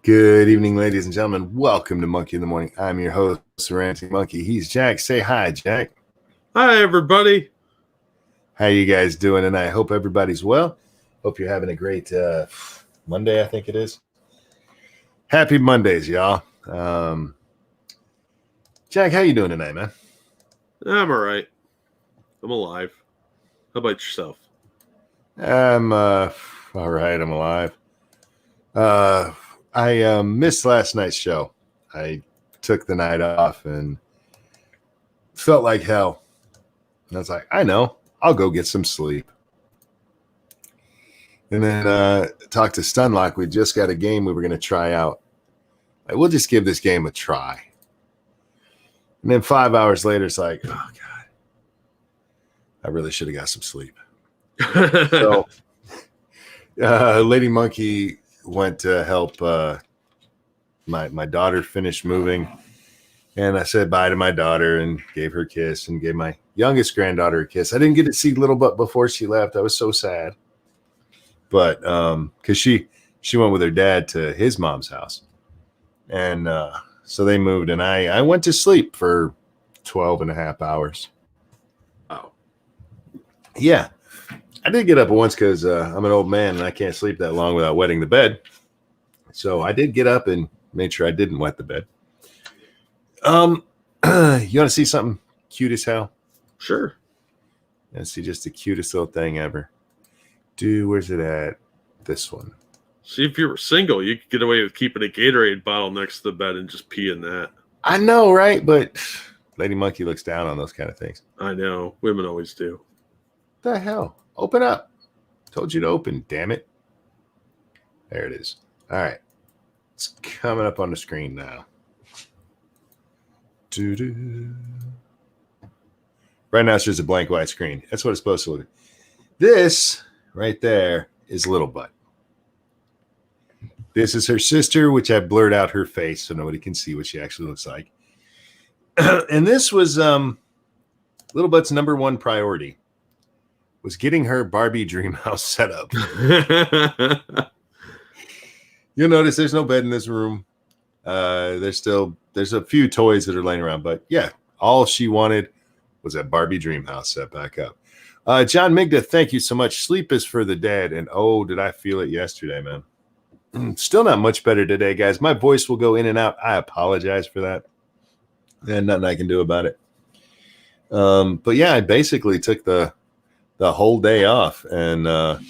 Good evening, ladies and gentlemen. Welcome to Monkey in the Morning. I'm your host, Ranting Monkey. He's Jack. Say hi, Jack. Hi, everybody. How you guys doing tonight? Hope everybody's well. Hope you're having a great Monday, I think it is. Happy Mondays, y'all. Jack, how you doing tonight, man? I'm all right. I'm alive. How about yourself? I'm all right. I'm alive. I missed last night's show. I took the night off and felt like hell. And I was like, I know. I'll go get some sleep. And then talked to Stunlock. We just got a game we were going to try out. Like, we'll just give this game a try. And then 5 hours later, it's like, oh, God. I really should have got some sleep. So Lady Monkey went to help my daughter finish moving. And I said bye to my daughter and gave her a kiss and gave my youngest granddaughter a kiss. I didn't get to see Little Butt before she left. I was so sad. But because she went with her dad to his mom's house. And so they moved, and I went to sleep for 12 and a half hours. Oh. Yeah. I did get up once because I'm an old man, and I can't sleep that long without wetting the bed. So I did get up and made sure I didn't wet the bed. You want to see something cute as hell? Sure. You want to see just the cutest little thing ever? Where's it at? This one. See, if you were single, you could get away with keeping a Gatorade bottle next to the bed and just pee in that. I know, right? But Lady Monkey looks down on those kind of things. I know. Women always do. What the hell? Open up. Told you to open, damn it. There it is. All right. It's coming up on the screen now. Doo-doo. Right now it's just a blank white screen. That's what it's supposed to look like. This right there is Little Butt. This is her sister, which I blurred out her face so nobody can see what she actually looks like. And this was Little Butt's number one priority, was getting her Barbie dream house set up. You'll notice there's no bed in this room. There's a few toys that are laying around, but yeah, all she wanted was that Barbie dream house set back up. John Migda, thank you so much. Sleep is for the dead. And oh, did I feel it yesterday, man. Still not much better today, guys. My voice will go in and out. I apologize for that. And nothing I can do about it. But yeah, I basically took the whole day off, and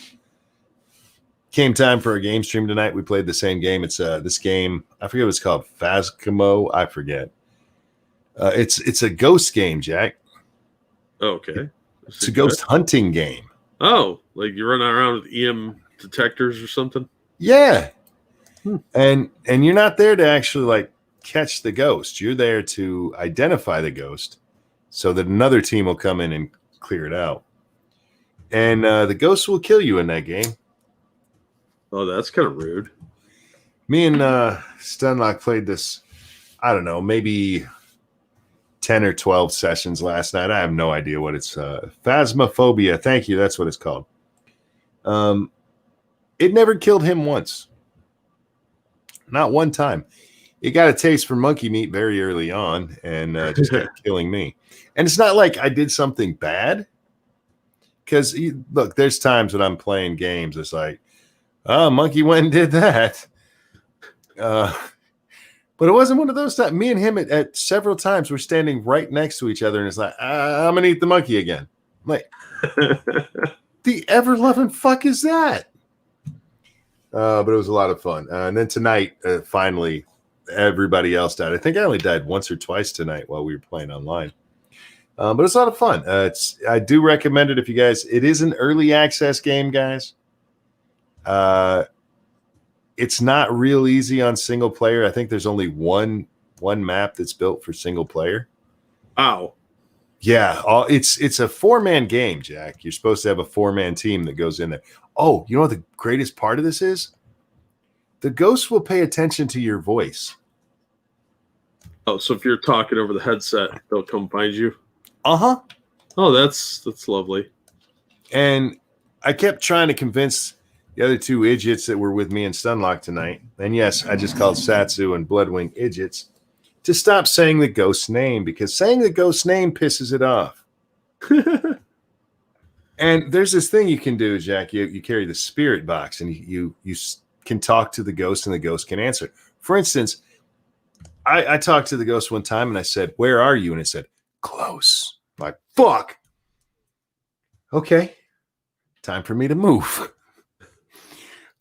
came time for a game stream tonight. We played the same game. It's this game. I forget what it's called. Phasmo. I forget. It's a ghost game, Jack. Okay. It's a ghost hunting game. Oh, like you're running around with EM detectors or something? Yeah. And you're not there to actually like catch the ghost. You're there to identify the ghost so that another team will come in and clear it out. And the ghost will kill you in that game. Oh, that's kind of rude. Me and Stunlock played this, I don't know, maybe 10 or 12 sessions last night. I have no idea what it's Phasmophobia. Thank you. That's what it's called. It never killed him once. Not one time. It got a taste for monkey meat very early on and just kept killing me. And it's not like I did something bad. Because, look, there's times when I'm playing games, it's like, oh, monkey went and did that. But it wasn't one of those times. Me and him at several times were standing right next to each other, and it's like, I'm going to eat the monkey again. I'm like, the ever-loving fuck is that? But it was a lot of fun. And then tonight, finally, everybody else died. I think I only died once or twice tonight while we were playing online. But it's a lot of fun. I do recommend it if you guys. It is an early access game, guys. It's not real easy on single player. I think there's only one map that's built for single player. Wow. Yeah, it's a 4-man game, Jack. You're supposed to have a 4-man team that goes in there. Oh, you know what the greatest part of this is? The ghost will pay attention to your voice. Oh, so if you're talking over the headset, they'll come find you? Uh-huh. Oh, that's lovely. And I kept trying to convince the other two idiots that were with me in Stunlock tonight, and yes, I just called Satsu and Bloodwing idiots, to stop saying the ghost's name, because saying the ghost's name pisses it off. And there's this thing you can do, Jack. You carry the spirit box, and you can talk to the ghost, and the ghost can answer. For instance, I talked to the ghost one time, and I said, "Where are you?" And it said, "Close." I'm like, fuck. Okay, time for me to move.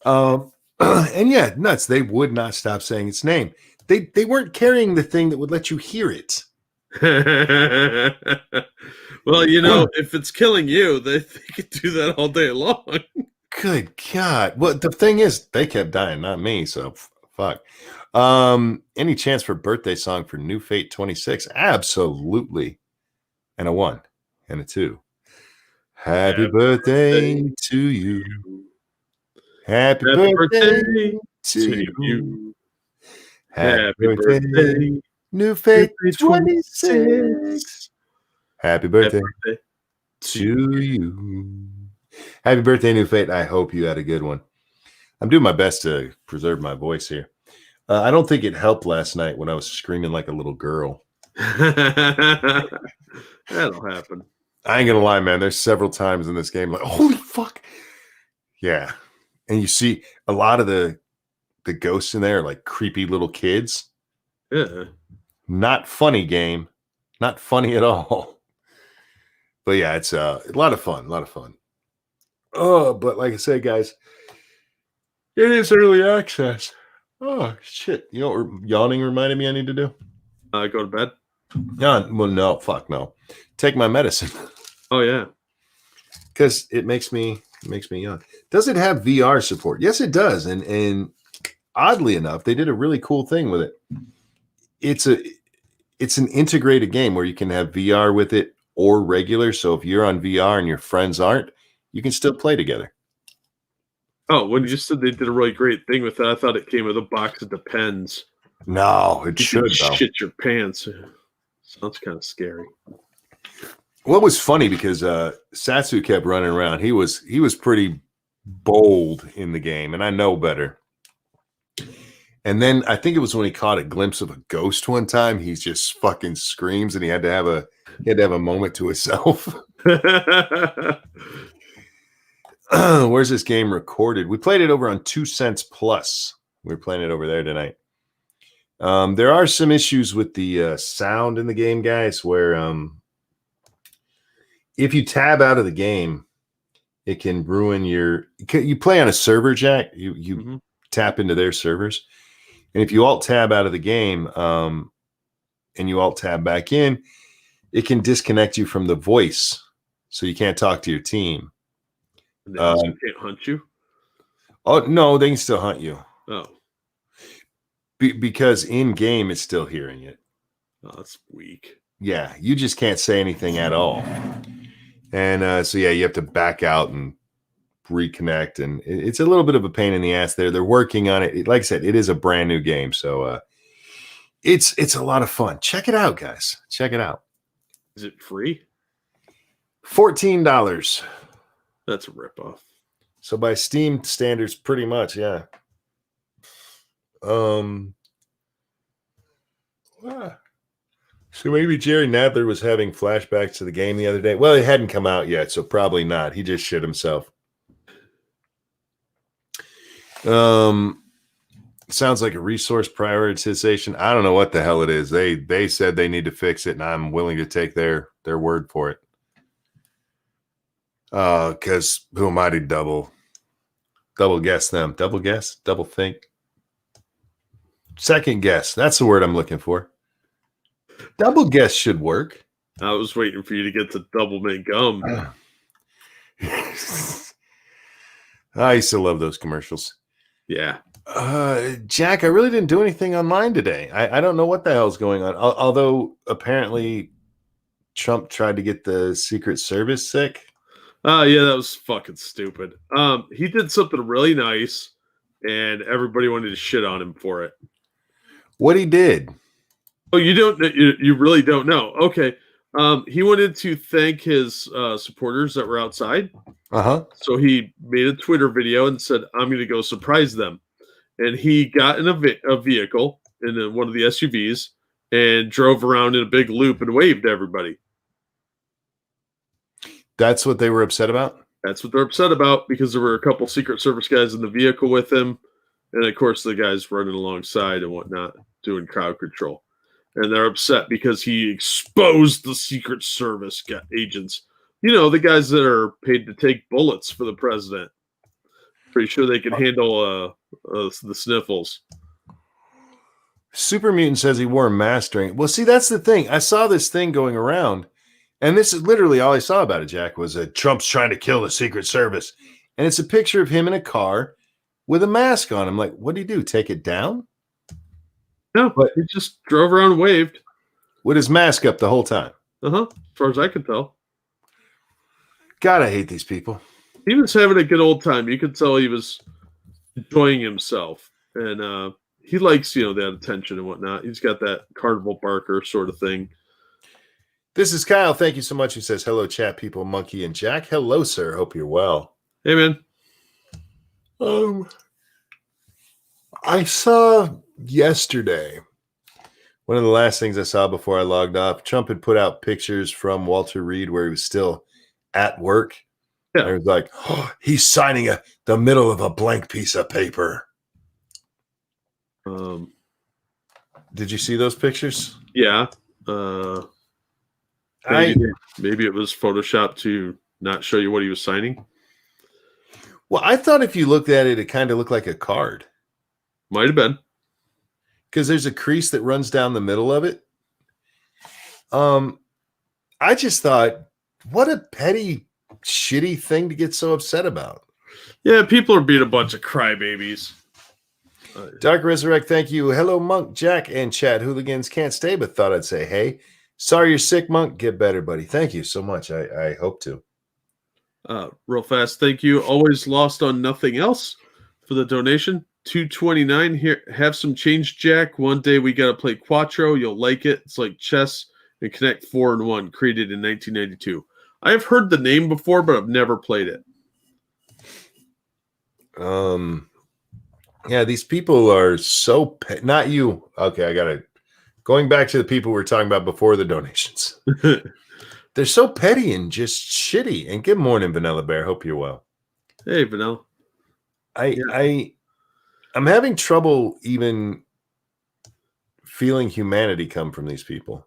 And yeah, nuts. They would not stop saying its name. They weren't carrying the thing that would let you hear it. Well, if it's killing you, they could do that all day long. Good God. Well, the thing is, they kept dying, not me. So fuck. Any chance for birthday song for New Fate 26? Absolutely. And a 1 and a 2. Happy birthday to you. Happy birthday to you. Happy birthday, New Fate 26. Happy birthday to you. Happy birthday, New Fate. I hope you had a good one. I'm doing my best to preserve my voice here. I don't think it helped last night when I was screaming like a little girl. That'll happen. I ain't gonna lie, man. There's several times in this game like, holy fuck. Yeah. And you see a lot of the ghosts in there are like creepy little kids. Yeah. Not funny game. Not funny at all. But yeah, it's a lot of fun. A lot of fun. Oh, but like I said, guys, it is early access. Oh, shit. You know what yawning reminded me I need to do? Go to bed? Yawn. Well, no. Fuck no. Take my medicine. Oh, yeah. Because it makes me yawn. Does it have VR support? Yes, it does. And oddly enough, they did a really cool thing with it. It's an integrated game where you can have VR with it or regular. So if you're on VR and your friends aren't, you can still play together. Oh, when you said they did a really great thing with that, I thought it came with a box of Depends. No, it should though. Shit your pants. Sounds kind of scary. What was funny because Satsu kept running around. He was pretty bold in the game, and I know better. And then I think it was when he caught a glimpse of a ghost one time. He just fucking screams, and he had to have a moment to himself. Where's this game recorded? We played it over on 2 Cents Plus. We're playing it over there tonight. There are some issues with the sound in the game, guys, where if you tab out of the game, it can ruin you play on a server, Jack. You tap into their servers. And if you alt tab out of the game and you alt tab back in, it can disconnect you from the voice. So you can't talk to your team. They can't hunt you? Oh, no, they can still hunt you. Oh. Because in game, it's still hearing it. Oh, that's weak. Yeah, you just can't say anything at all. And so, yeah, you have to back out and reconnect. And it's a little bit of a pain in the ass there. They're working on it. Like I said, it is a brand new game. So it's a lot of fun. Check it out, guys. Check it out. Is it free? $14. That's a ripoff. So by Steam standards, pretty much, yeah. So maybe Jerry Nadler was having flashbacks to the game the other day. Well, it hadn't come out yet, so probably not. He just shit himself. Sounds like a resource prioritization. I don't know what the hell it is. They said they need to fix it, and I'm willing to take their word for it. Because who am I to double guess them? Double guess? Double think? Second guess. That's the word I'm looking for. Double guess should work. I was waiting for you to get to double mint gum. I used to love those commercials. Yeah. Jack, I really didn't do anything online today. I don't know what the hell's going on. Although apparently Trump tried to get the Secret Service sick. Yeah, that was fucking stupid. He did something really nice, and everybody wanted to shit on him for it. What he did? Oh, you don't? You really don't know? Okay. He wanted to thank his supporters that were outside. So he made a Twitter video and said, I'm going to go surprise them. And he got in a vehicle in one of the SUVs and drove around in a big loop and waved to everybody. That's what they were upset about? That's what they're upset about, because there were a couple Secret Service guys in the vehicle with him. And, of course, the guys running alongside and whatnot, doing crowd control. And they're upset because he exposed the Secret Service agents. You know, the guys that are paid to take bullets for the president. Pretty sure they can handle the sniffles. Super Mutant says he wore a mask during. Well, see, that's the thing. I saw this thing going around, and this is literally all I saw about it, Jack, was Trump's trying to kill the Secret Service. And it's a picture of him in a car with a mask on. I'm like, what did he do? Take it down? No, but he just drove around and waved. With his mask up the whole time? Uh-huh, as far as I can tell. God, I hate these people. He was having a good old time. You could tell he was enjoying himself. And he likes, that attention and whatnot. He's got that carnival barker sort of thing. This is Kyle. Thank you so much. He says, hello, chat people, Monkey and Jack. Hello, sir. Hope you're well. Hey, man. I saw yesterday, one of the last things I saw before I logged off, Trump had put out pictures from Walter Reed where he was still at work. Yeah. And it was like, oh, he's signing the middle of a blank piece of paper. Did you see those pictures? Yeah. Maybe it was Photoshopped to not show you what he was signing. Well, I thought if you looked at it, it kind of looked like a card. Might have been. Because there's a crease that runs down the middle of it. I just thought, what a petty, shitty thing to get so upset about. Yeah, people are being a bunch of crybabies. Dark Resurrect, thank you. Hello, Monk, Jack, and Chad. Hooligans can't stay, but thought I'd say, hey, sorry you're sick, Monk. Get better, buddy. Thank you so much. I hope to. Real fast, thank you. Always lost on nothing else for the donation. $2.29 here. Have some change, Jack. One day we got to play Quattro. You'll like it. It's like chess and Connect 4 and 1, created in 1992. I have heard the name before, but I've never played it. Yeah, these people are so not you. Okay, I got it. Going back to the people we were talking about before the donations. They're so petty and just shitty. And good morning, Vanilla Bear. Hope you're well. Hey, Vanilla. I'm having trouble even feeling humanity come from these people.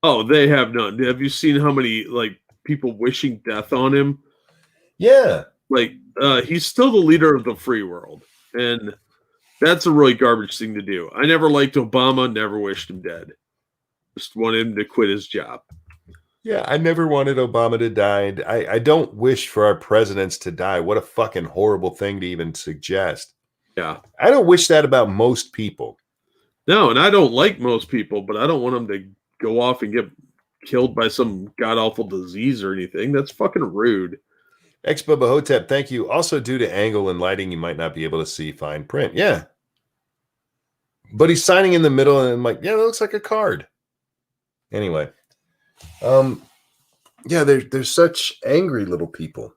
Oh, they have none. Have you seen how many people wishing death on him? Yeah. He's still the leader of the free world. And that's a really garbage thing to do. I never liked Obama, never wished him dead. Just wanted him to quit his job. Yeah, I never wanted Obama to die. I don't wish for our presidents to die. What a fucking horrible thing to even suggest. Yeah. I don't wish that about most people. No, and I don't like most people, but I don't want them to go off and get killed by some god-awful disease or anything. That's fucking rude. Ex-Bubba Hotep, thank you. Also, due to angle and lighting, you might not be able to see fine print. Yeah. But he's signing in the middle, and I'm like, yeah, that looks like a card. Anyway. Yeah, they're such angry little people.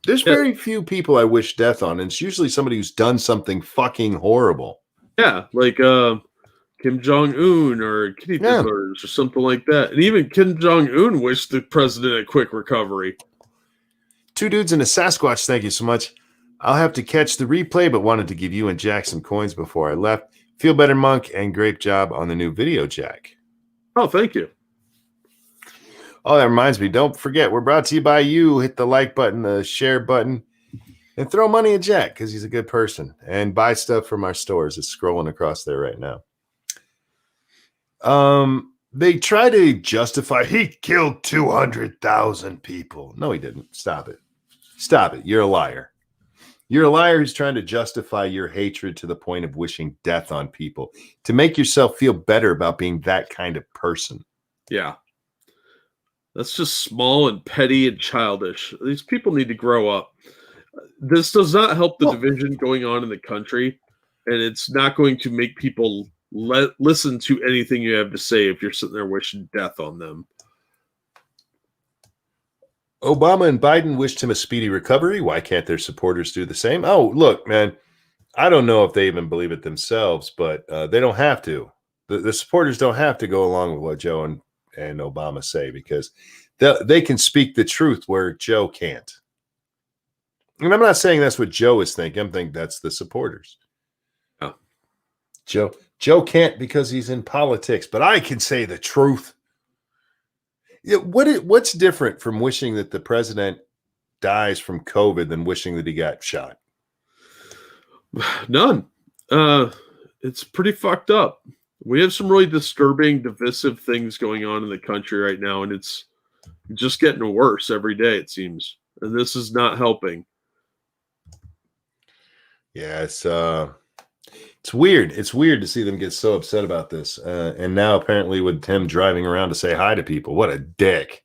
There's very few people I wish death on, and it's usually somebody who's done something fucking horrible. Yeah, like Kim Jong-un or kitty diddlers or something like that. And even Kim Jong-un wished the president a quick recovery. Two dudes and a Sasquatch, thank you so much. I'll have to catch the replay, but wanted to give you and Jack some coins before I left. Feel better, Monk, and great job on the new video, Jack. Oh, thank you. Oh, that reminds me. Don't forget, we're brought to you by you. Hit the like button, the share button, and throw money at Jack because he's a good person. And buy stuff from our stores. It's scrolling across there right now. They try to justify he killed 200,000 people. No, he didn't. Stop it. Stop it. You're a liar. You're a liar who's trying to justify your hatred to the point of wishing death on people to make yourself feel better about being that kind of person. Yeah. That's just small and petty and childish. These people need to grow up. This does not help the division going on in the country, and it's not going to make people listen to anything you have to say if you're sitting there wishing death on them. Obama and Biden wished him a speedy recovery. Why can't their supporters do the same? Oh, look, man, I don't know if they even believe it themselves, but they don't have to. The supporters don't have to go along with what Joe and Obama say because they can speak the truth where Joe can't. And I'm not saying that's what Joe is thinking. I'm thinking that's the supporters. Oh. Joe can't because he's in politics, but I can say the truth. What's different from wishing that the president dies from COVID than wishing that he got shot? None. It's pretty fucked up. We have some really disturbing, divisive things going on in the country right now, and it's just getting worse every day, it seems. And this is not helping. Yeah, it's weird. It's weird to see them get so upset about this. And now apparently with him driving around to say hi to people. What a dick.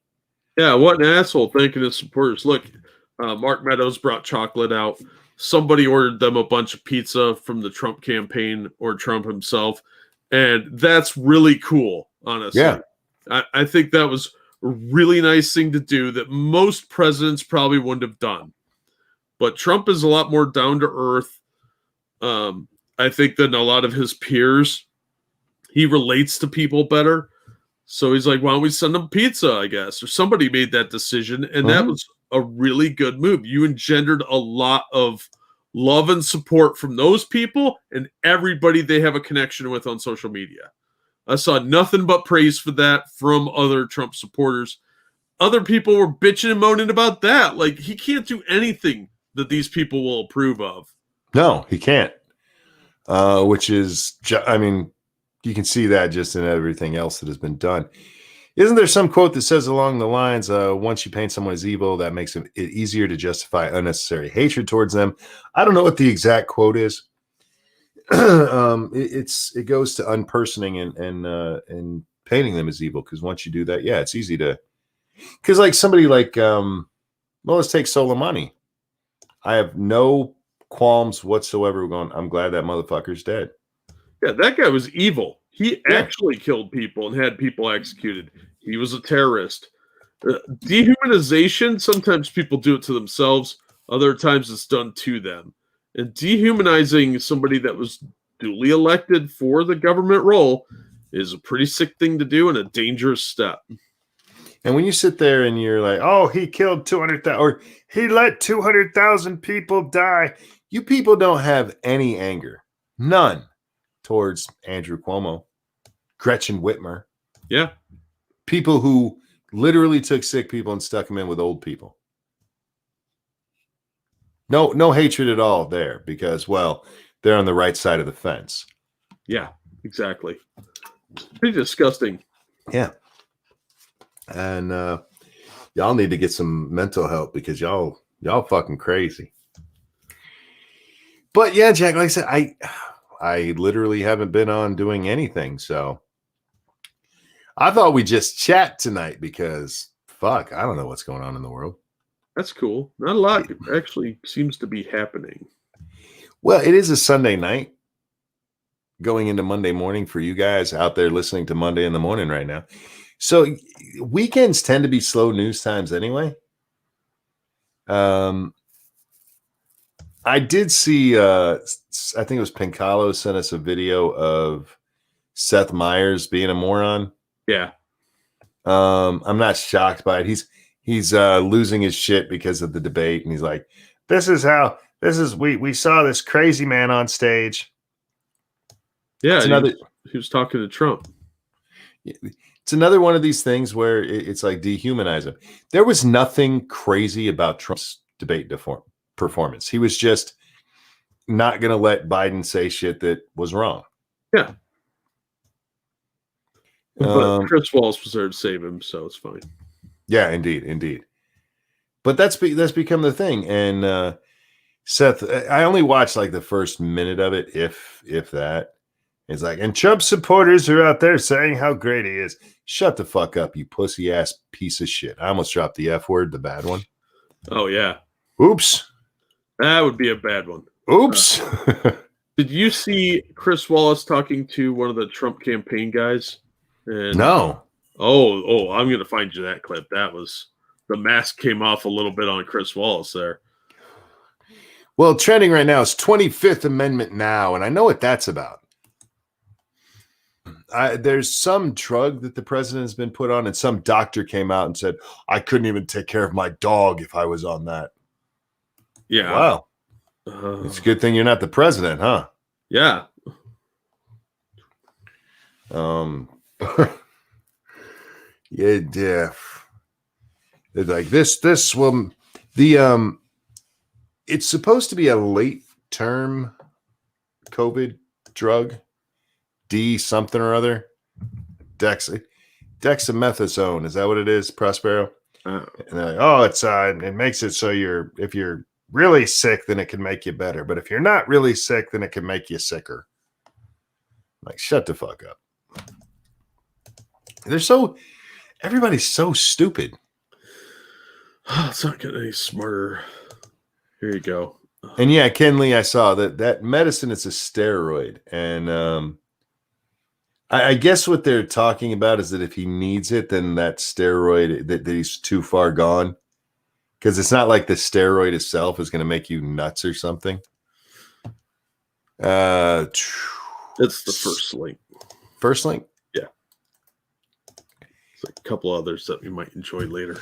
Yeah, what an asshole thanking his supporters. Look, Mark Meadows brought chocolate out. Somebody ordered them a bunch of pizza from the Trump campaign or Trump himself. And that's really cool, honestly. Yeah. I think that was a really nice thing to do that most presidents probably wouldn't have done. But Trump is a lot more down to earth, I think, than a lot of his peers. He relates to people better. So he's like, why don't we send them pizza, I guess? Or somebody made that decision. And that was a really good move. You engendered a lot of love and support from those people and everybody they have a connection with on social media. I saw nothing but praise for that from other Trump supporters. Other people were bitching and moaning about that. Like, he can't do anything that these people will approve of. No, he can't. Which is, I mean, you can see that just in everything else that has been done. Isn't there some quote that says along the lines, once you paint someone as evil, that makes it easier to justify unnecessary hatred towards them? I don't know what the exact quote is. It goes to unpersoning and painting them as evil, because once you do that, yeah, it's easy to, because like somebody like, well, let's take Soleimani. I have no qualms whatsoever going, I'm glad that motherfucker's dead. Yeah, that guy was evil. He actually killed people and had people executed. He was a terrorist. Dehumanization, sometimes people do it to themselves. Other times it's done to them. And dehumanizing somebody that was duly elected for the government role is a pretty sick thing to do and a dangerous step. And when you sit there and you're like, oh, he killed 200,000 or he let 200,000 people die. You people don't have any anger. None. Towards Andrew Cuomo, Gretchen Whitmer. Yeah. People who literally took sick people and stuck them in with old people. No hatred at all there because, well, they're on the right side of the fence. Yeah, exactly. Pretty disgusting. Yeah. And y'all need to get some mental help because y'all fucking crazy. But yeah, Jack, like I said, I literally haven't been on doing anything, so I thought we'd just chat tonight because, fuck, I don't know what's going on in the world. That's cool. Not a lot actually seems to be happening. Well, it is a Sunday night going into Monday morning for you guys out there listening to Monday in the morning right now. So weekends tend to be slow news times anyway. I did see, I think it was Pincalo sent us a video of Seth Meyers being a moron. Yeah. I'm not shocked by it. He's losing his shit because of the debate. And he's like, we saw this crazy man on stage. Yeah. He was talking to Trump. It's another one of these things where it's like dehumanize him. There was nothing crazy about Trump's debate performance. He was just not going to let Biden say shit that was wrong. Yeah. But Chris Wallace was there to save him, so it's fine. Yeah, indeed. But that's become the thing. And Seth, I only watched like the first minute of it, if that. It's like, and Trump supporters are out there saying how great he is. Shut the fuck up, you pussy ass piece of shit. I almost dropped the F word, the bad one. Oh yeah. Oops. That would be a bad one. Oops. Did you see Chris Wallace talking to one of the Trump campaign guys? And, no. Oh, I'm going to find you that clip. That was the mask came off a little bit on Chris Wallace there. Well, trending right now is 25th Amendment now, and I know what that's about. There's some drug that the president has been put on, and some doctor came out and said, I couldn't even take care of my dog if I was on that. Yeah. Wow. It's a good thing you're not the president, huh? Yeah. Yeah. It's like this will it's supposed to be a late term COVID drug, D something or other. Dexamethasone, is that what it is, Prospero? And they're like, it makes it so if you're really sick, then it can make you better. But if you're not really sick, then it can make you sicker. Like, shut the fuck up. Everybody's so stupid. It's not getting any smarter. Here you go. And yeah, Ken Lee, I saw that medicine is a steroid. And I guess what they're talking about is that if he needs it, then that steroid, that he's too far gone. Because it's not like the steroid itself is going to make you nuts or something. It's the first link. First link? Yeah. It's like a couple others that we might enjoy later.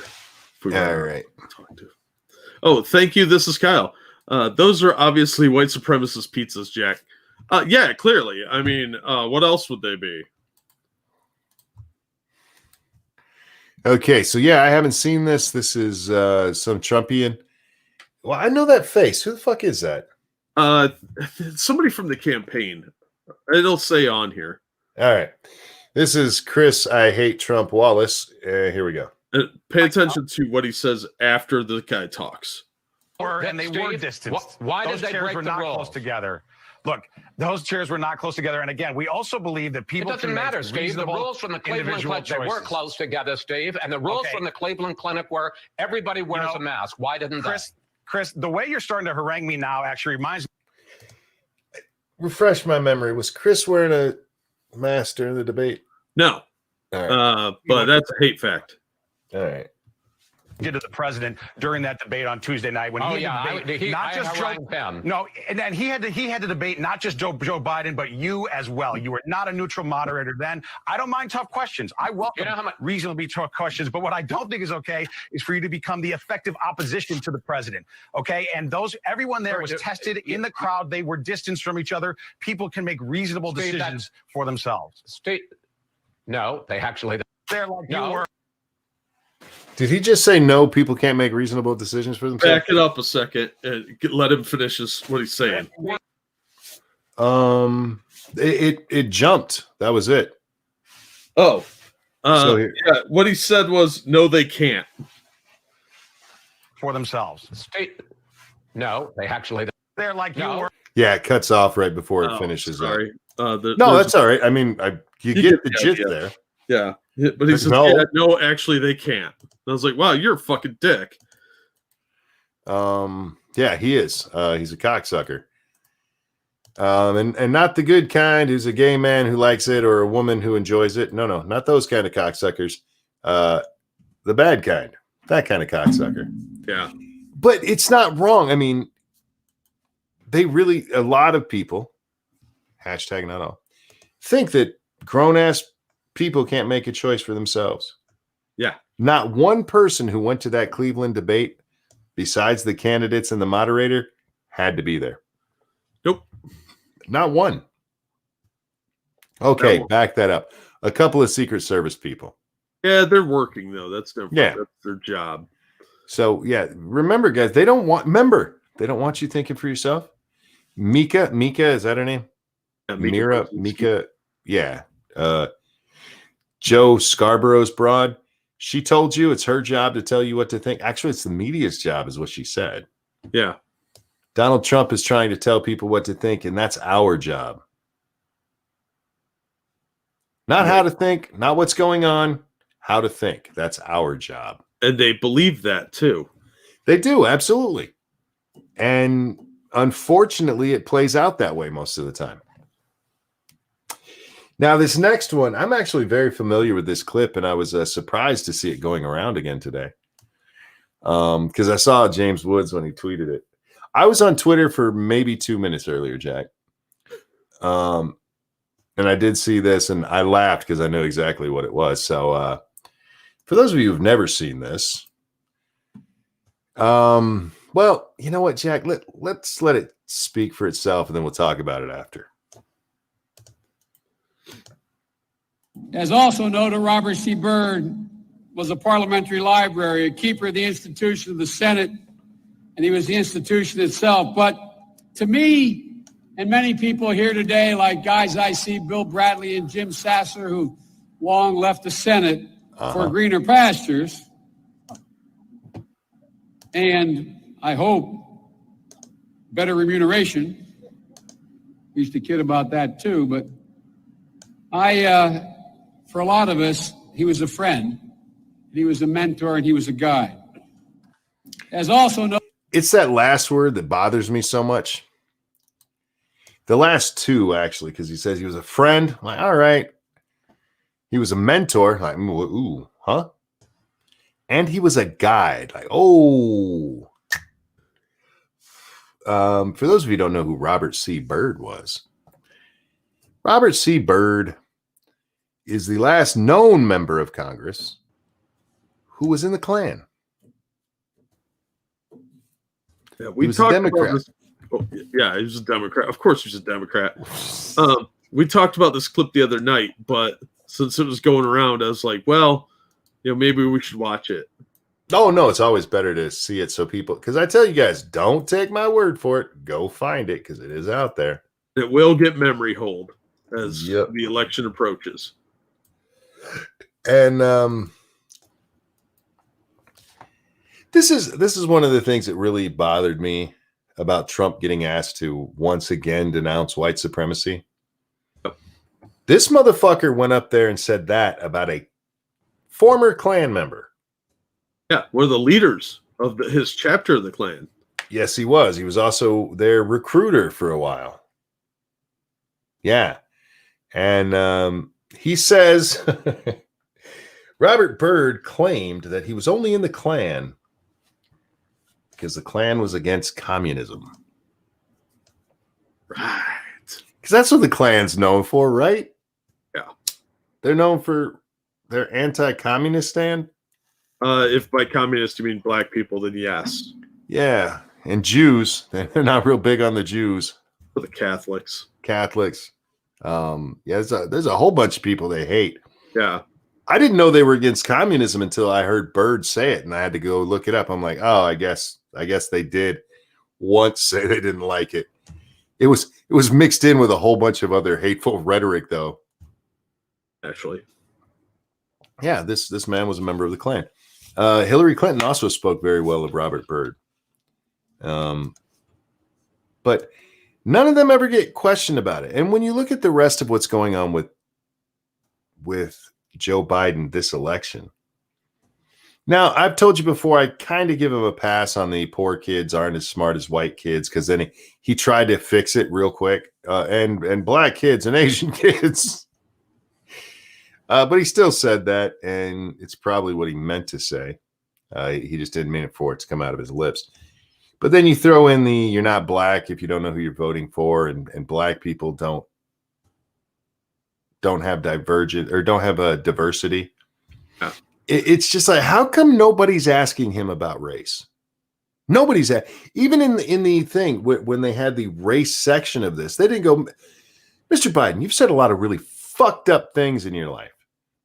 All right. Talk to. Oh, thank you. This is Kyle. Those are obviously white supremacist pizzas, Jack. Yeah, clearly. I mean, what else would they be? Okay, so yeah, I haven't seen this. This is some Trumpian. Well, I know that face. Who the fuck is that? Somebody from the campaign. It'll say on here. All right. This is Chris, I hate Trump Wallace. Here we go. Pay attention to what he says after the guy talks. And they were distanced. Why did they break the rules? Not close together. Look, those chairs were not close together. And again, we also believe that people. It doesn't matter, Steve. The rules from the Cleveland Clinic, they were close together, Steve. And the rules from the Cleveland Clinic were everybody wears a mask. Why didn't Chris, the way you're starting to harangue me now actually reminds me. Refresh my memory. Was Chris wearing a mask during the debate? No. Right. But that's a hate fact. All right. Did to the president during that debate on Tuesday night when he had to debate not just Joe. No, and he had to debate not just Joe Biden, but you as well. You were not a neutral moderator then. I don't mind tough questions. I welcome reasonably tough questions. But what I don't think is okay is for you to become the effective opposition to the president. Okay, and everyone there was tested in the crowd. They were distanced from each other. People can make reasonable decisions for themselves. No, they actually. They're like you were. Did he just say no? People can't make reasonable decisions for themselves. Back it up a second and let him finish what he's saying. It jumped. That was it. Oh, yeah. What he said was no, they can't for themselves. No, they actually. They're like you were. Yeah, it cuts off right before it finishes. Sorry. No, that's all right. I mean, you get the gist there. Yeah, but he says, no, actually, they can't. And I was like, wow, you're a fucking dick. Yeah, he is. He's a cocksucker. And not the good kind who's a gay man who likes it or a woman who enjoys it. No, not those kind of cocksuckers. The bad kind. That kind of cocksucker. Yeah. But it's not wrong. I mean, a lot of people, hashtag not all, think that grown-ass people can't make a choice for themselves. Yeah. Not one person who went to that Cleveland debate, besides the candidates and the moderator, had to be there. Nope. Not one. Okay, back that up. A couple of Secret Service people. Yeah, they're working, though. That's their job. So, yeah, remember, guys, they don't want you thinking for yourself. Mika, is that her name? Yeah, Mika, yeah. Joe Scarborough's broad. She told you it's her job to tell you what to think. Actually, it's the media's job, is what she said. Yeah. Donald Trump is trying to tell people what to think, and that's our job. Not how to think, not what's going on, how to think. That's our job. And they believe that, too. They do, absolutely. And unfortunately, it plays out that way most of the time. Now, this next one, I'm actually very familiar with this clip, and I was surprised to see it going around again today. Because I saw James Woods when he tweeted it. I was on Twitter for maybe 2 minutes earlier, Jack. And I did see this, and I laughed because I knew exactly what it was. So for those of you who've never seen this, well, you know what, Jack? Let's let it speak for itself, and then we'll talk about it after. As also noted, Robert C. Byrd was a parliamentary library, a keeper of the institution of the Senate, and he was the institution itself. But to me, and many people here today, like guys I see, Bill Bradley and Jim Sasser, who long left the Senate for greener pastures, and I hope better remuneration. We used to kid about that too, but for a lot of us, he was a friend, and he was a mentor, and he was a guide. As also no. It's that last word that bothers me so much. The last two, actually, because he says he was a friend. I'm like, all right. He was a mentor. Like, ooh, huh? And he was a guide. Like, oh. For those of you who don't know who Robert C. Byrd was, Robert C. Byrd is the last known member of Congress who was in the Klan. Yeah, we talked about this. Oh, yeah, he was a Democrat. Of course, he was a Democrat. We talked about this clip the other night, but since it was going around, I was like, well, maybe we should watch it. Oh, no, it's always better to see it so people, because I tell you guys, don't take my word for it. Go find it, because it is out there. It will get memory hold as the election approaches. And this is one of the things that really bothered me about Trump getting asked to once again denounce white supremacy. This motherfucker went up there and said that about a former Klan member. Yeah, one of the leaders of his chapter of the Klan. Yes, he was. He was also their recruiter for a while. Yeah. And he says Robert Byrd claimed that he was only in the Klan because the Klan was against communism. Right. Because that's what the Klan's known for, right? Yeah. They're known for their anti-communist stand. If by communist you mean black people, then yes. Yeah. And Jews. They're not real big on the Jews. For the Catholics. Yeah, there's a whole bunch of people they hate. Yeah. I didn't know they were against communism until I heard Byrd say it, and I had to go look it up. I'm like, oh, I guess they did once say they didn't like it. It was mixed in with a whole bunch of other hateful rhetoric, though. Actually, yeah, this man was a member of the Klan. Hillary Clinton also spoke very well of Robert Byrd, but none of them ever get questioned about it. And when you look at the rest of what's going on with Joe Biden this election. Now, I've told you before, I kind of give him a pass on the poor kids aren't as smart as white kids, because then he tried to fix it real quick, and black kids and Asian kids. But he still said that, and it's probably what he meant to say. He just didn't mean it for it to come out of his lips. But then you throw in you're not black if you don't know who you're voting for, and black people don't have divergent or don't have a diversity. Yeah. It's just like, how come nobody's asking him about race? Nobody's even in the thing when they had the race section of this, they didn't go, Mr. Biden, you've said a lot of really fucked up things in your life.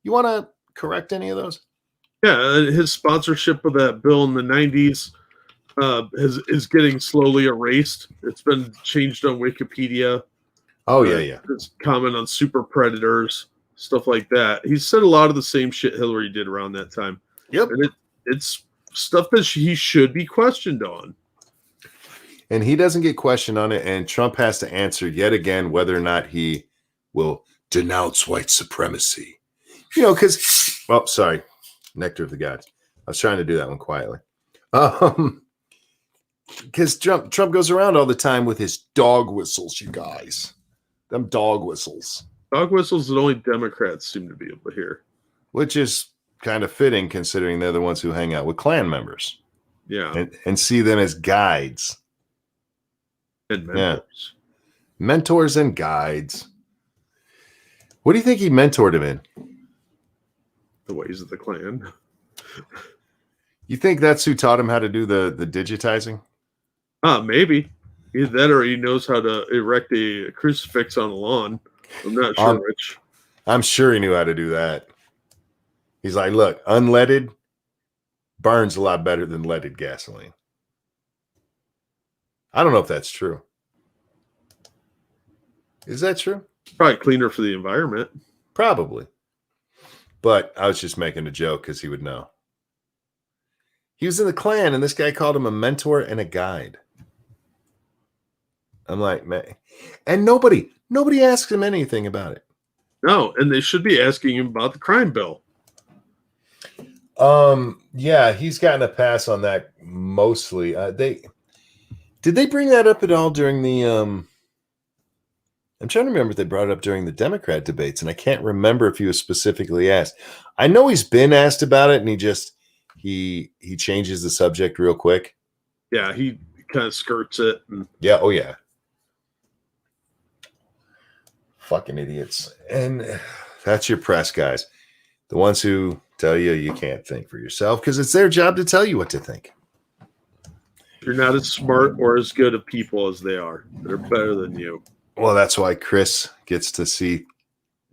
You want to correct any of those? Yeah, his sponsorship of that bill in the 90s is getting slowly erased. It's been changed on Wikipedia. Oh, yeah. His comment on super predators, stuff like that. He said a lot of the same shit Hillary did around that time. Yep. And it's stuff that he should be questioned on. And he doesn't get questioned on it, and Trump has to answer yet again whether or not he will denounce white supremacy. Because, well, sorry, nectar of the gods. I was trying to do that one quietly. Because Trump goes around all the time with his dog whistles, you guys. Them dog whistles. Dog whistles that only Democrats seem to be able to hear. Which is kind of fitting, considering they're the ones who hang out with Klan members. Yeah. And see them as guides. And mentors. Yeah. Mentors and guides. What do you think he mentored him in? The ways of the clan. You think that's who taught him how to do the digitizing? Maybe. Either that or he knows how to erect a crucifix on the lawn. I'm not sure which. I'm sure he knew how to do that. He's like, look, unleaded burns a lot better than leaded gasoline. I don't know if that's true. Is that true? Probably cleaner for the environment. Probably. But I was just making a joke because he would know. He was in the clan, and this guy called him a mentor and a guide. I'm like, man. And nobody asked him anything about it. No, and they should be asking him about the crime bill. Yeah, he's gotten a pass on that mostly. Did they bring that up at all during the I'm trying to remember if they brought it up during the Democrat debates, and I can't remember if he was specifically asked. I know he's been asked about it, and he changes the subject real quick. Yeah, he kind of skirts it. Yeah, oh yeah. Fucking idiots. And that's your press guys. The ones who tell you can't think for yourself because it's their job to tell you what to think. You're not as smart or as good of people as they are. They're better than you. Well, that's why Chris gets to see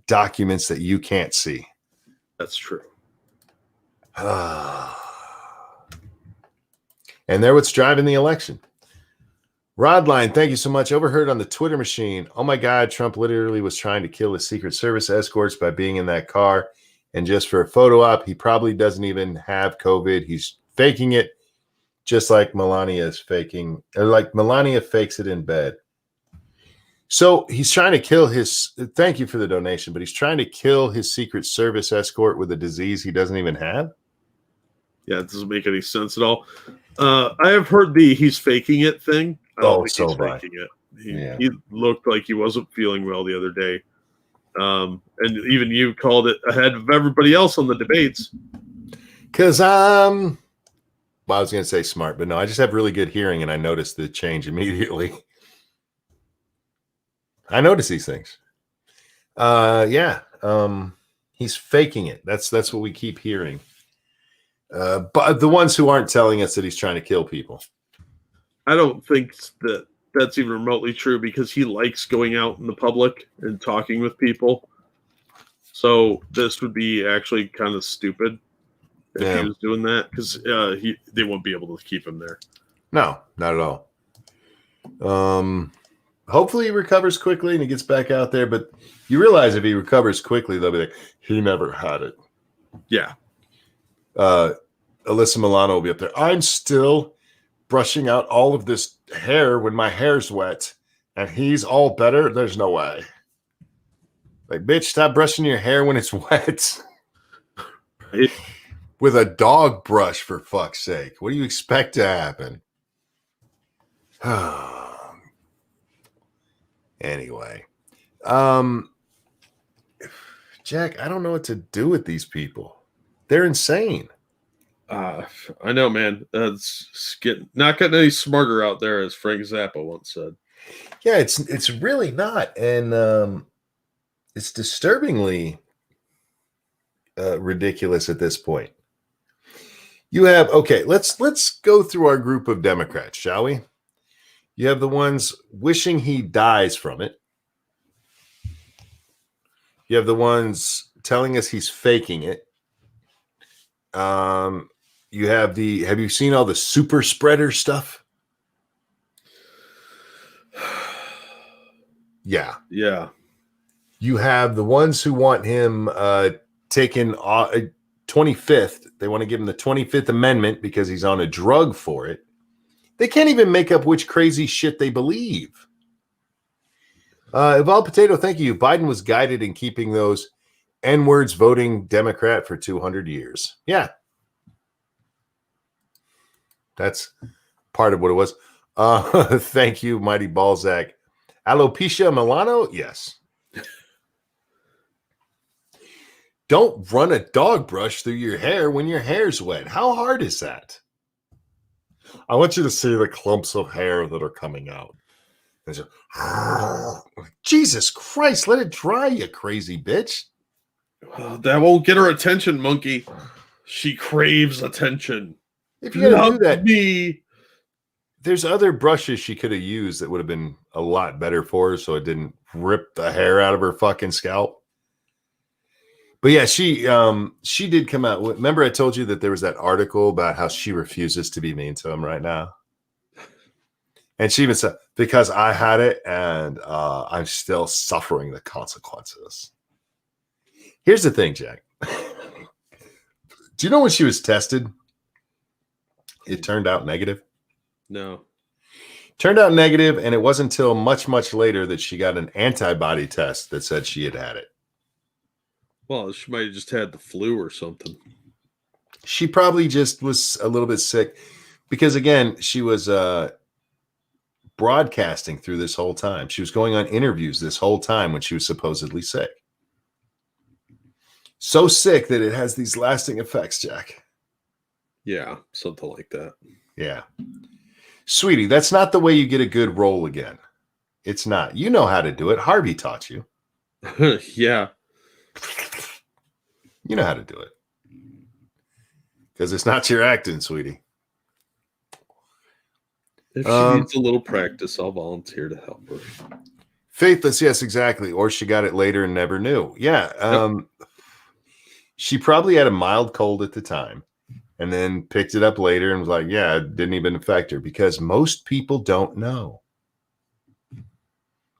documents that you can't see. That's true. And they're what's driving the election. Rodline, thank you so much. Overheard on the Twitter machine. Oh my God, Trump literally was trying to kill his Secret Service escorts by being in that car. And just for a photo op, he probably doesn't even have COVID. He's faking it just like Melania is faking, or like Melania fakes it in bed. So he's trying to kill his, thank you for the donation, but he's trying to kill his Secret Service escort with a disease he doesn't even have. Yeah, it doesn't make any sense at all. I have heard the he's faking it thing. I don't think he's faking it. He looked like he wasn't feeling well the other day. And even you called it ahead of everybody else on the debates. Because well, I was going to say smart, but no, I just have really good hearing, and I noticed the change immediately. I notice these things. He's faking it. That's what we keep hearing. But the ones who aren't telling us that he's trying to kill people. I don't think that that's even remotely true because he likes going out in the public and talking with people. So this would be actually kind of stupid if he was doing that because they won't be able to keep him there. No, not at all. Hopefully he recovers quickly and he gets back out there. But you realize if he recovers quickly, they'll be like, he never had it. Yeah. Alyssa Milano will be up there. I'm still brushing out all of this hair when my hair's wet, and he's all better. There's no way. Like, bitch, stop brushing your hair when it's wet. Right. With a dog brush, for fuck's sake. What do you expect to happen? Anyway. Jack, I don't know what to do with these people. They're insane. I know, man. It's not getting any smarter out there, as Frank Zappa once said. Yeah, it's really not, and it's disturbingly ridiculous at this point. You have let's go through our group of Democrats, shall we? You have the ones wishing he dies from it. You have the ones telling us he's faking it. You have have you seen all the super spreader stuff? Yeah. Yeah. You have the ones who want him taken 25th. They want to give him the 25th Amendment because he's on a drug for it. They can't even make up which crazy shit they believe. Eval Potato, thank you. Biden was guided in keeping those N-words voting Democrat for 200 years. Yeah. That's part of what it was. Thank you, Mighty Balzac. Alopecia Milano? Yes. Don't run a dog brush through your hair when your hair's wet. How hard is that? I want you to see the clumps of hair that are coming out. And just, Jesus Christ, let it dry, you crazy bitch. That won't get her attention, monkey. She craves attention. If you're gonna do that, me. There's other brushes she could have used that would have been a lot better for her, so it didn't rip the hair out of her fucking scalp. But yeah, she did come out. Remember, I told you that there was that article about how she refuses to be mean to him right now, and she even said, "Because I had it, and I'm still suffering the consequences." Here's the thing, Jack. Do you know when she was tested? It turned out negative. No. Turned out negative, and it wasn't until much, much later that she got an antibody test that said she had it. Well, she might have just had the flu or something. She probably just was a little bit sick because, again, she was broadcasting through this whole time. She was going on interviews this whole time when she was supposedly sick. So sick that it has these lasting effects, Jack. Yeah, something like that. Yeah. Sweetie, that's not the way you get a good role again. It's not. You know how to do it. Harvey taught you. Yeah. You know how to do it. Because it's not your acting, sweetie. If she needs a little practice, I'll volunteer to help her. Faithless, yes, exactly. Or she got it later and never knew. Yeah. She probably had a mild cold at the time. And then picked it up later and was like, yeah, it didn't even affect her because most people don't know.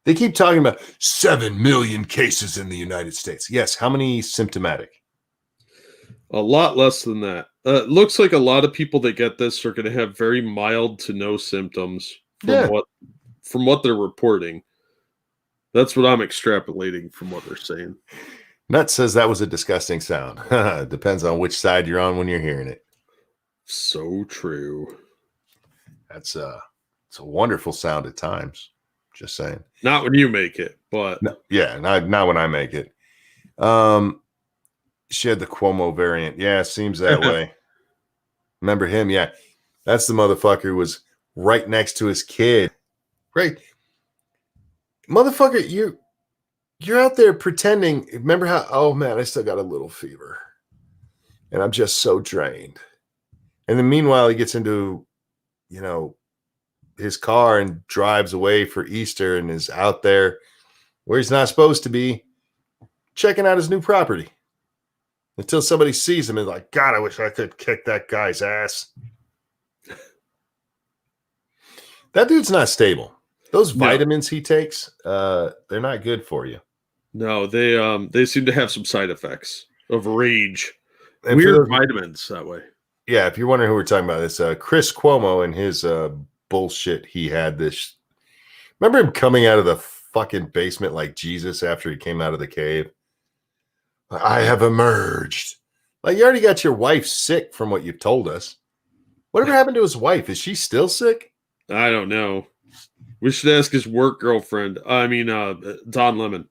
They keep talking about 7 million cases in the United States. Yes. How many symptomatic? A lot less than that. It looks like a lot of people that get this are going to have very mild to no symptoms from what they're reporting. That's what I'm extrapolating from what they're saying. Nut says that was a disgusting sound. Depends on which side you're on when you're hearing it. So true. It's a wonderful sound at times. Just saying. Not when you make it, but no, yeah, not when I make it. She had the Cuomo variant. Yeah, seems that way. Remember him? Yeah, that's the motherfucker who was right next to his kid. Right, motherfucker, you're out there pretending. Remember how? Oh man, I still got a little fever, and I'm just so drained. And then meanwhile, he gets into, his car and drives away for Easter and is out there where he's not supposed to be, checking out his new property. Until somebody sees him and is like, God, I wish I could kick that guy's ass. That dude's not stable. Those vitamins he takes, they're not good for you. No, they seem to have some side effects of rage. And weird vitamins that way. Yeah, if you're wondering who we're talking about, it's Chris Cuomo and his bullshit. He had this. Remember him coming out of the fucking basement like Jesus after he came out of the cave? I have emerged. Like, you already got your wife sick from what you've told us. Whatever happened to his wife? Is she still sick? I don't know. We should ask his work girlfriend. Don Lemon.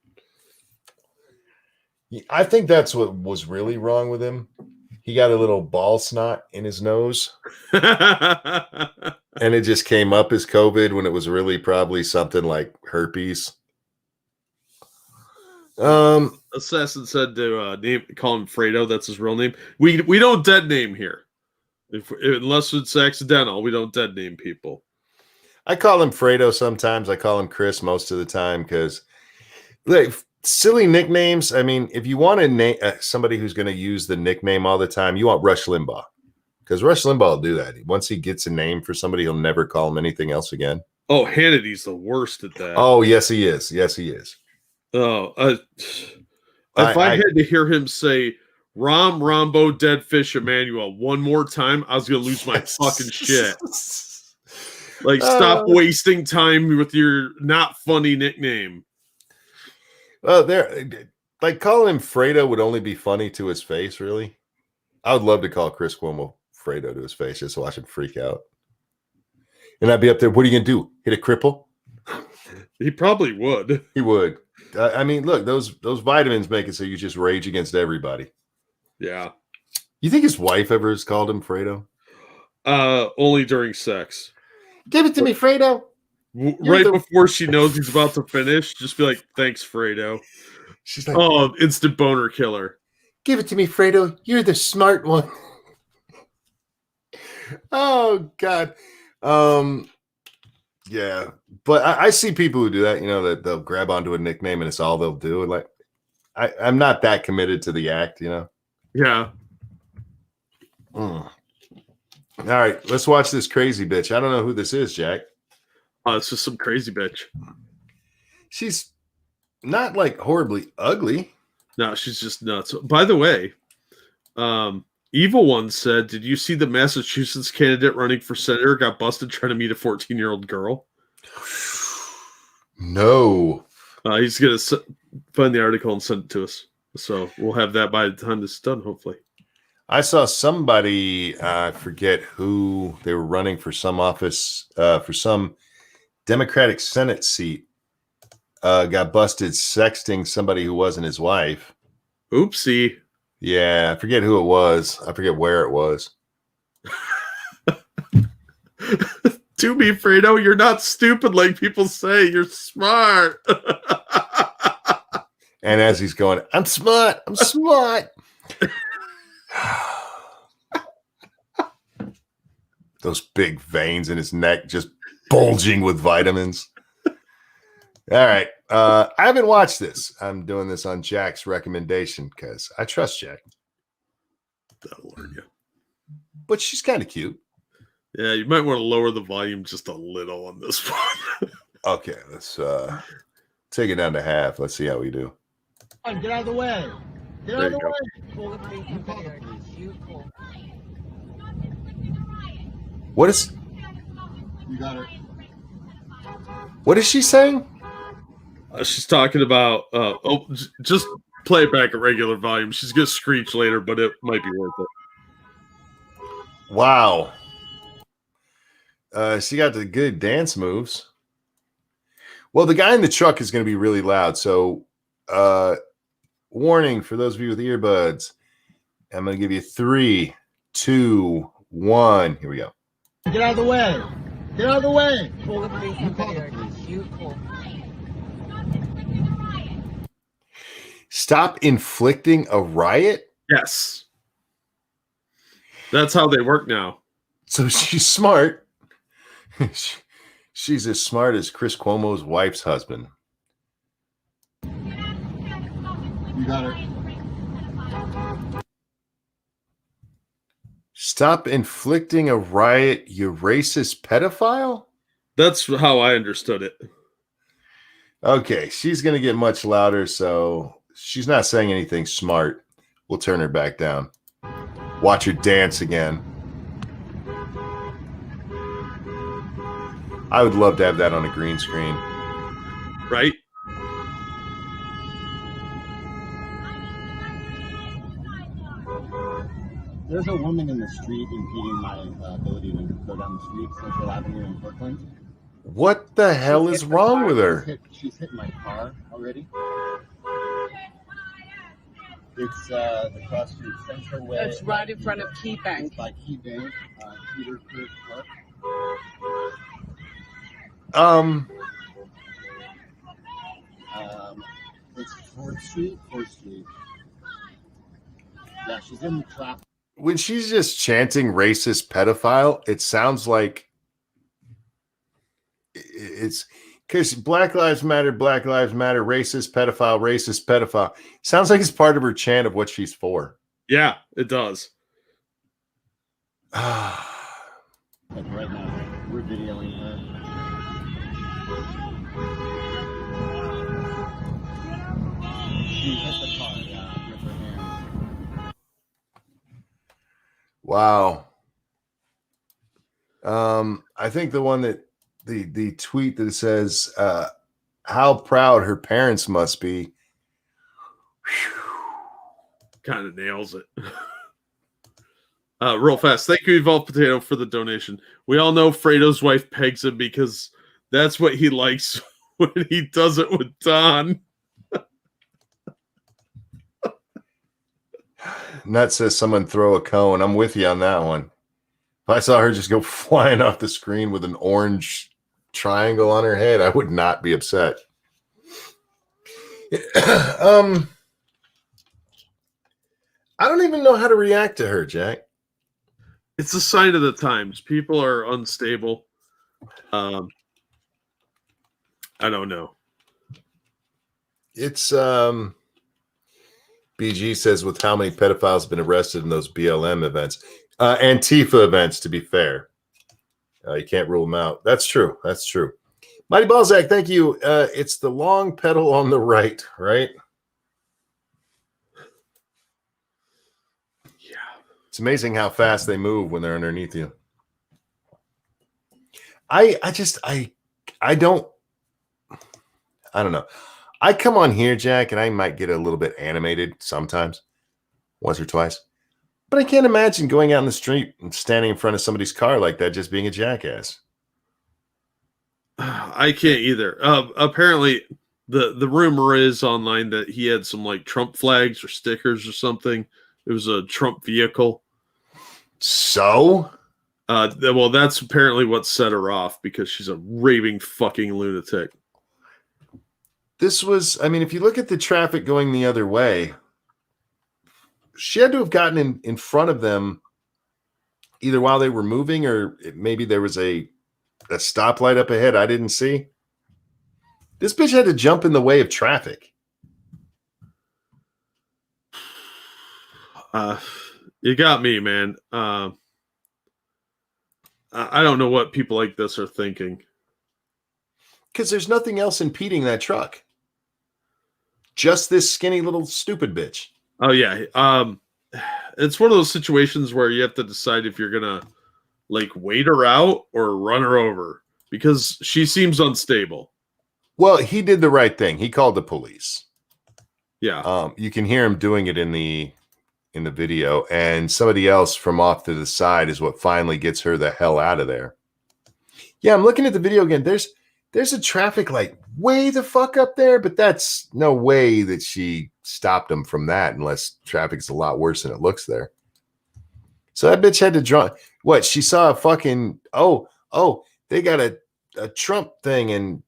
I think that's what was really wrong with him. He got a little ball snot in his nose. And it just came up as COVID when it was really probably something like herpes. Assassin said to call him Fredo. That's his real name. We don't dead name here. Unless it's accidental, we don't dead name people. I call him Fredo sometimes. I call him Chris most of the time because, like, silly nicknames. I mean, if you want to name somebody who's going to use the nickname all the time, you want Rush Limbaugh, because Rush Limbaugh will do that. Once he gets a name for somebody, he'll never call him anything else again. Oh, Hannity's the worst at that. Oh, yes, he is. Yes, he is. Oh, if I had to hear him say Rom Rombo Dead Fish Emmanuel one more time, I was going to lose my fucking shit. Like, stop wasting time with your not funny nickname. Well, like, calling him Fredo would only be funny to his face, really. I would love to call Chris Cuomo Fredo to his face just to watch him freak out. And I'd be up there, what are you going to do? Hit a cripple? He probably would. He would. I mean, look, those vitamins make it so you just rage against everybody. Yeah. You think his wife ever has called him Fredo? Only during sex. Give it to me, Fredo. Right before she knows he's about to finish, just be like, "Thanks, Fredo." She's like, "Oh, instant boner killer." Give it to me, Fredo. You're the smart one. Oh God. Yeah, but I see people who do that. You know, that they'll grab onto a nickname and it's all they'll do. And like, I'm not that committed to the act. You know. Yeah. All right, let's watch this crazy bitch. I don't know who this is, Jack. It's just some crazy bitch. She's not like horribly ugly. No, she's just nuts. By the way, Evil One said, "Did you see the Massachusetts candidate running for senator got busted trying to meet a 14-year-old girl?" No. He's gonna find the article and send it to us, so we'll have that by the time this is done, hopefully. I saw somebody, I forget who, they were running for some office, for some Democratic Senate seat, got busted sexting somebody who wasn't his wife. Oopsie. Yeah, I forget who it was. I forget where it was. To be Fredo, you're not stupid like people say. You're smart. And as he's going, I'm smart. I'm smart. Those big veins in his neck just bulging with vitamins. All right. I haven't watched this. I'm doing this on Jack's recommendation because I trust Jack. That'll learn you. But she's kind of cute. Yeah, you might want to lower the volume just a little on this one. Okay, let's take it down to half. Let's see how we do. Get out of the way. Get out of the way. What is? You got her. What is she saying? She's talking about. Just play it back at regular volume. She's gonna screech later, but it might be worth it. Wow. She got the good dance moves. Well, the guy in the truck is going to be really loud. So, warning for those of you with earbuds. I'm going to give you 3, 2, 1. Here we go. Get out of the way. Get out of the way. Stop inflicting a riot? Yes. That's how they work now. So she's smart. She's as smart as Chris Cuomo's wife's husband. You got her. Stop inflicting a riot, you racist pedophile? That's how I understood it. Okay, she's going to get much louder, so she's not saying anything smart. We'll turn her back down. Watch her dance again. I would love to have that on a green screen. Right? There's a woman in the street impeding my ability to go down the street, Central Avenue in Brooklyn. What the hell is wrong with her? She's hit my car already. It's the cross street Central Way. It's right in front of Key Bank. It's by Key Bank, Peter Kirk Park. It's 4th Street. Yeah, she's in the trap. When she's just chanting racist pedophile, it sounds like it's because Black Lives Matter, racist pedophile. Sounds like it's part of her chant of what she's for. Yeah, it does. Like right now, we're videoing her. She hit the car, yeah, with her hands. Wow. I think the one that the tweet that says how proud her parents must be. Kind of nails it. Real fast. Thank you, Evolved Potato, for the donation. We all know Fredo's wife pegs him because that's what he likes when he does it with Don. Nut says someone throw a cone. I'm with you on that one. If I saw her just go flying off the screen with an orange triangle on her head, I would not be upset. I don't even know how to react to her, Jack. It's a sign of the times. People are unstable. I don't know. It's BG says, with how many pedophiles have been arrested in those BLM events, Antifa events, to be fair. You can't rule them out. That's true. That's true. Mighty Balzac, thank you. It's the long pedal on the right, right? Yeah. It's amazing how fast they move when they're underneath you. I don't know. I come on here, Jack, and I might get a little bit animated sometimes, once or twice. But I can't imagine going out in the street and standing in front of somebody's car like that, just being a jackass. I can't either. Apparently, the rumor is online that he had some like Trump flags or stickers or something. It was a Trump vehicle. So? Well, that's apparently what set her off, because she's a raving fucking lunatic. This was, I mean, if you look at the traffic going the other way, she had to have gotten in front of them either while they were moving, or maybe there was a stoplight up ahead I didn't see. This bitch had to jump in the way of traffic. You got me, man. I don't know what people like this are thinking. Because there's nothing else impeding that truck. Just this skinny little stupid bitch. Oh, yeah. It's one of those situations where you have to decide if you're going to like wait her out or run her over, because she seems unstable. Well, he did the right thing. He called the police. Yeah. You can hear him doing it in the video, and somebody else from off to the side is what finally gets her the hell out of there. Yeah, I'm looking at the video again. There's a traffic light way the fuck up there, but that's no way that she stopped him from that, unless traffic's a lot worse than it looks there. So that bitch had to draw. What? She saw a fucking, they got a Trump thing and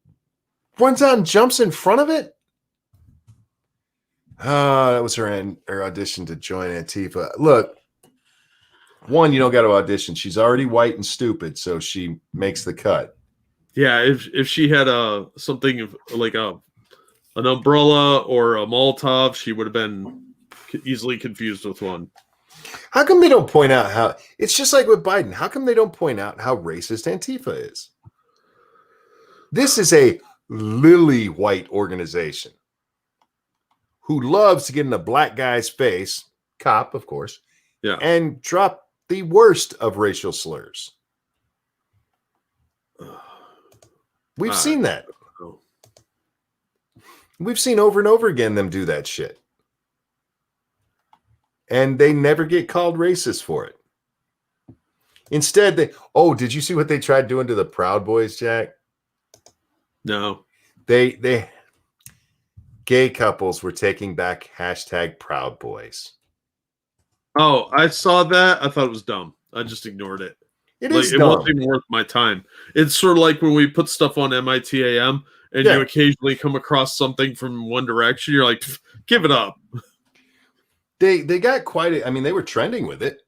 runs out and jumps in front of it? That was her audition to join Antifa. Look, one, you don't got to audition. She's already white and stupid, so she makes the cut. Yeah, if she had something like an umbrella or a Molotov, she would have been easily confused with one. How come they don't point out how it's just like with Biden? How come they don't point out how racist Antifa is? This is a lily white organization who loves to get in a black guy's face, cop, of course, yeah, and drop the worst of racial slurs. We've seen that. We've seen over and over again them do that shit. And they never get called racist for it. Instead, did you see what they tried doing to the Proud Boys, Jack? No. They gay couples were taking back hashtag Proud Boys. Oh, I saw that. I thought it was dumb. I just ignored it. It is dumb. It wasn't even worth my time. It's sort of like when we put stuff on MITAM and you occasionally come across something from One Direction. You're like, give it up. They got quite I mean, they were trending with it.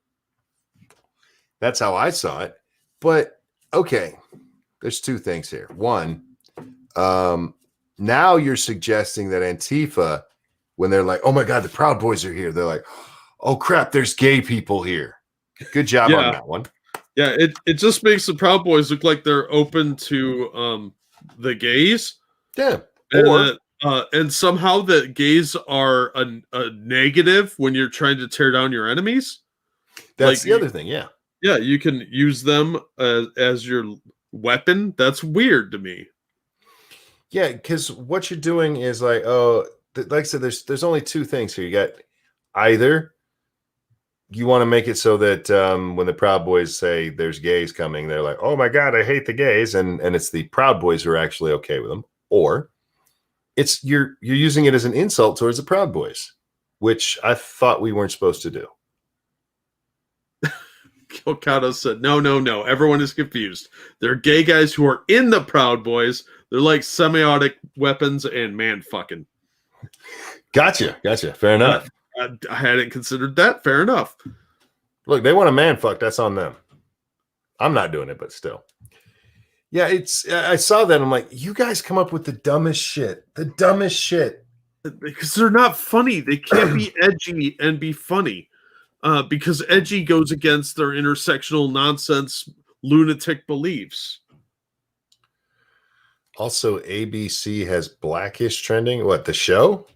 That's how I saw it. But okay, there's two things here. One, now you're suggesting that Antifa, when they're like, oh my God, the Proud Boys are here, they're like, oh crap, there's gay people here. Good job on that one. Yeah, it just makes the Proud Boys look like they're open to the gays. Yeah. And somehow the gays are a negative when you're trying to tear down your enemies. That's the other thing, yeah. Yeah, you can use them as your weapon. That's weird to me. Yeah, because what you're doing is like, like I said, there's only two things here. You got either you want to make it so that when the Proud Boys say there's gays coming, they're like, oh my God, I hate the gays. And it's the Proud Boys who are actually okay with them. Or it's you're using it as an insult towards the Proud Boys, which I thought we weren't supposed to do. Okada said, no. Everyone is confused. They're gay guys who are in the Proud Boys. They're like semiotic weapons and man fucking. Gotcha. Fair enough. I hadn't considered that. Fair enough. Look, they want a man fuck. That's on them. I'm not doing it, but still. Yeah, I saw that. I'm like, you guys come up with the dumbest shit. Because they're not funny. They can't be edgy and be funny. Because edgy goes against their intersectional nonsense lunatic beliefs. Also, ABC has Blackish trending. What, the show?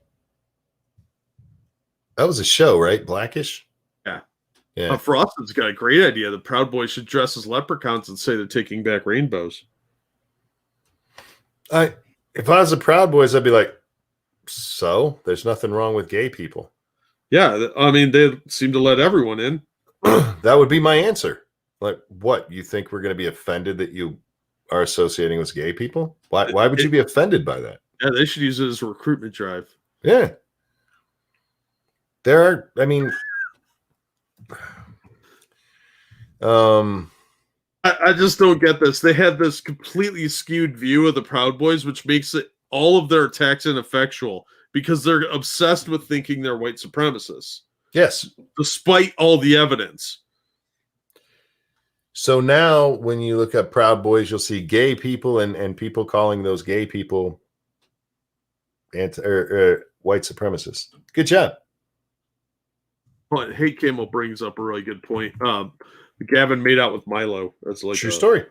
That was a show, right? Blackish? Yeah. Froston's got a great idea. The Proud Boys should dress as leprechauns and say they're taking back rainbows. If I was the Proud Boys, I'd be like, so? There's nothing wrong with gay people. Yeah, I mean, they seem to let everyone in. That would be my answer. Like, what? You think we're going to be offended that you are associating with gay people? Why would you be offended by that? Yeah, they should use it as a recruitment drive. Yeah. There are, I mean... I just don't get this. They have this completely skewed view of the Proud Boys, which makes it all of their attacks ineffectual because they're obsessed with thinking they're white supremacists. Yes. Despite all the evidence. So now when you look up Proud Boys, you'll see gay people and people calling those gay people white supremacists. Good job. But Hate Camel brings up a really good point. Gavin made out with Milo. That's like true story.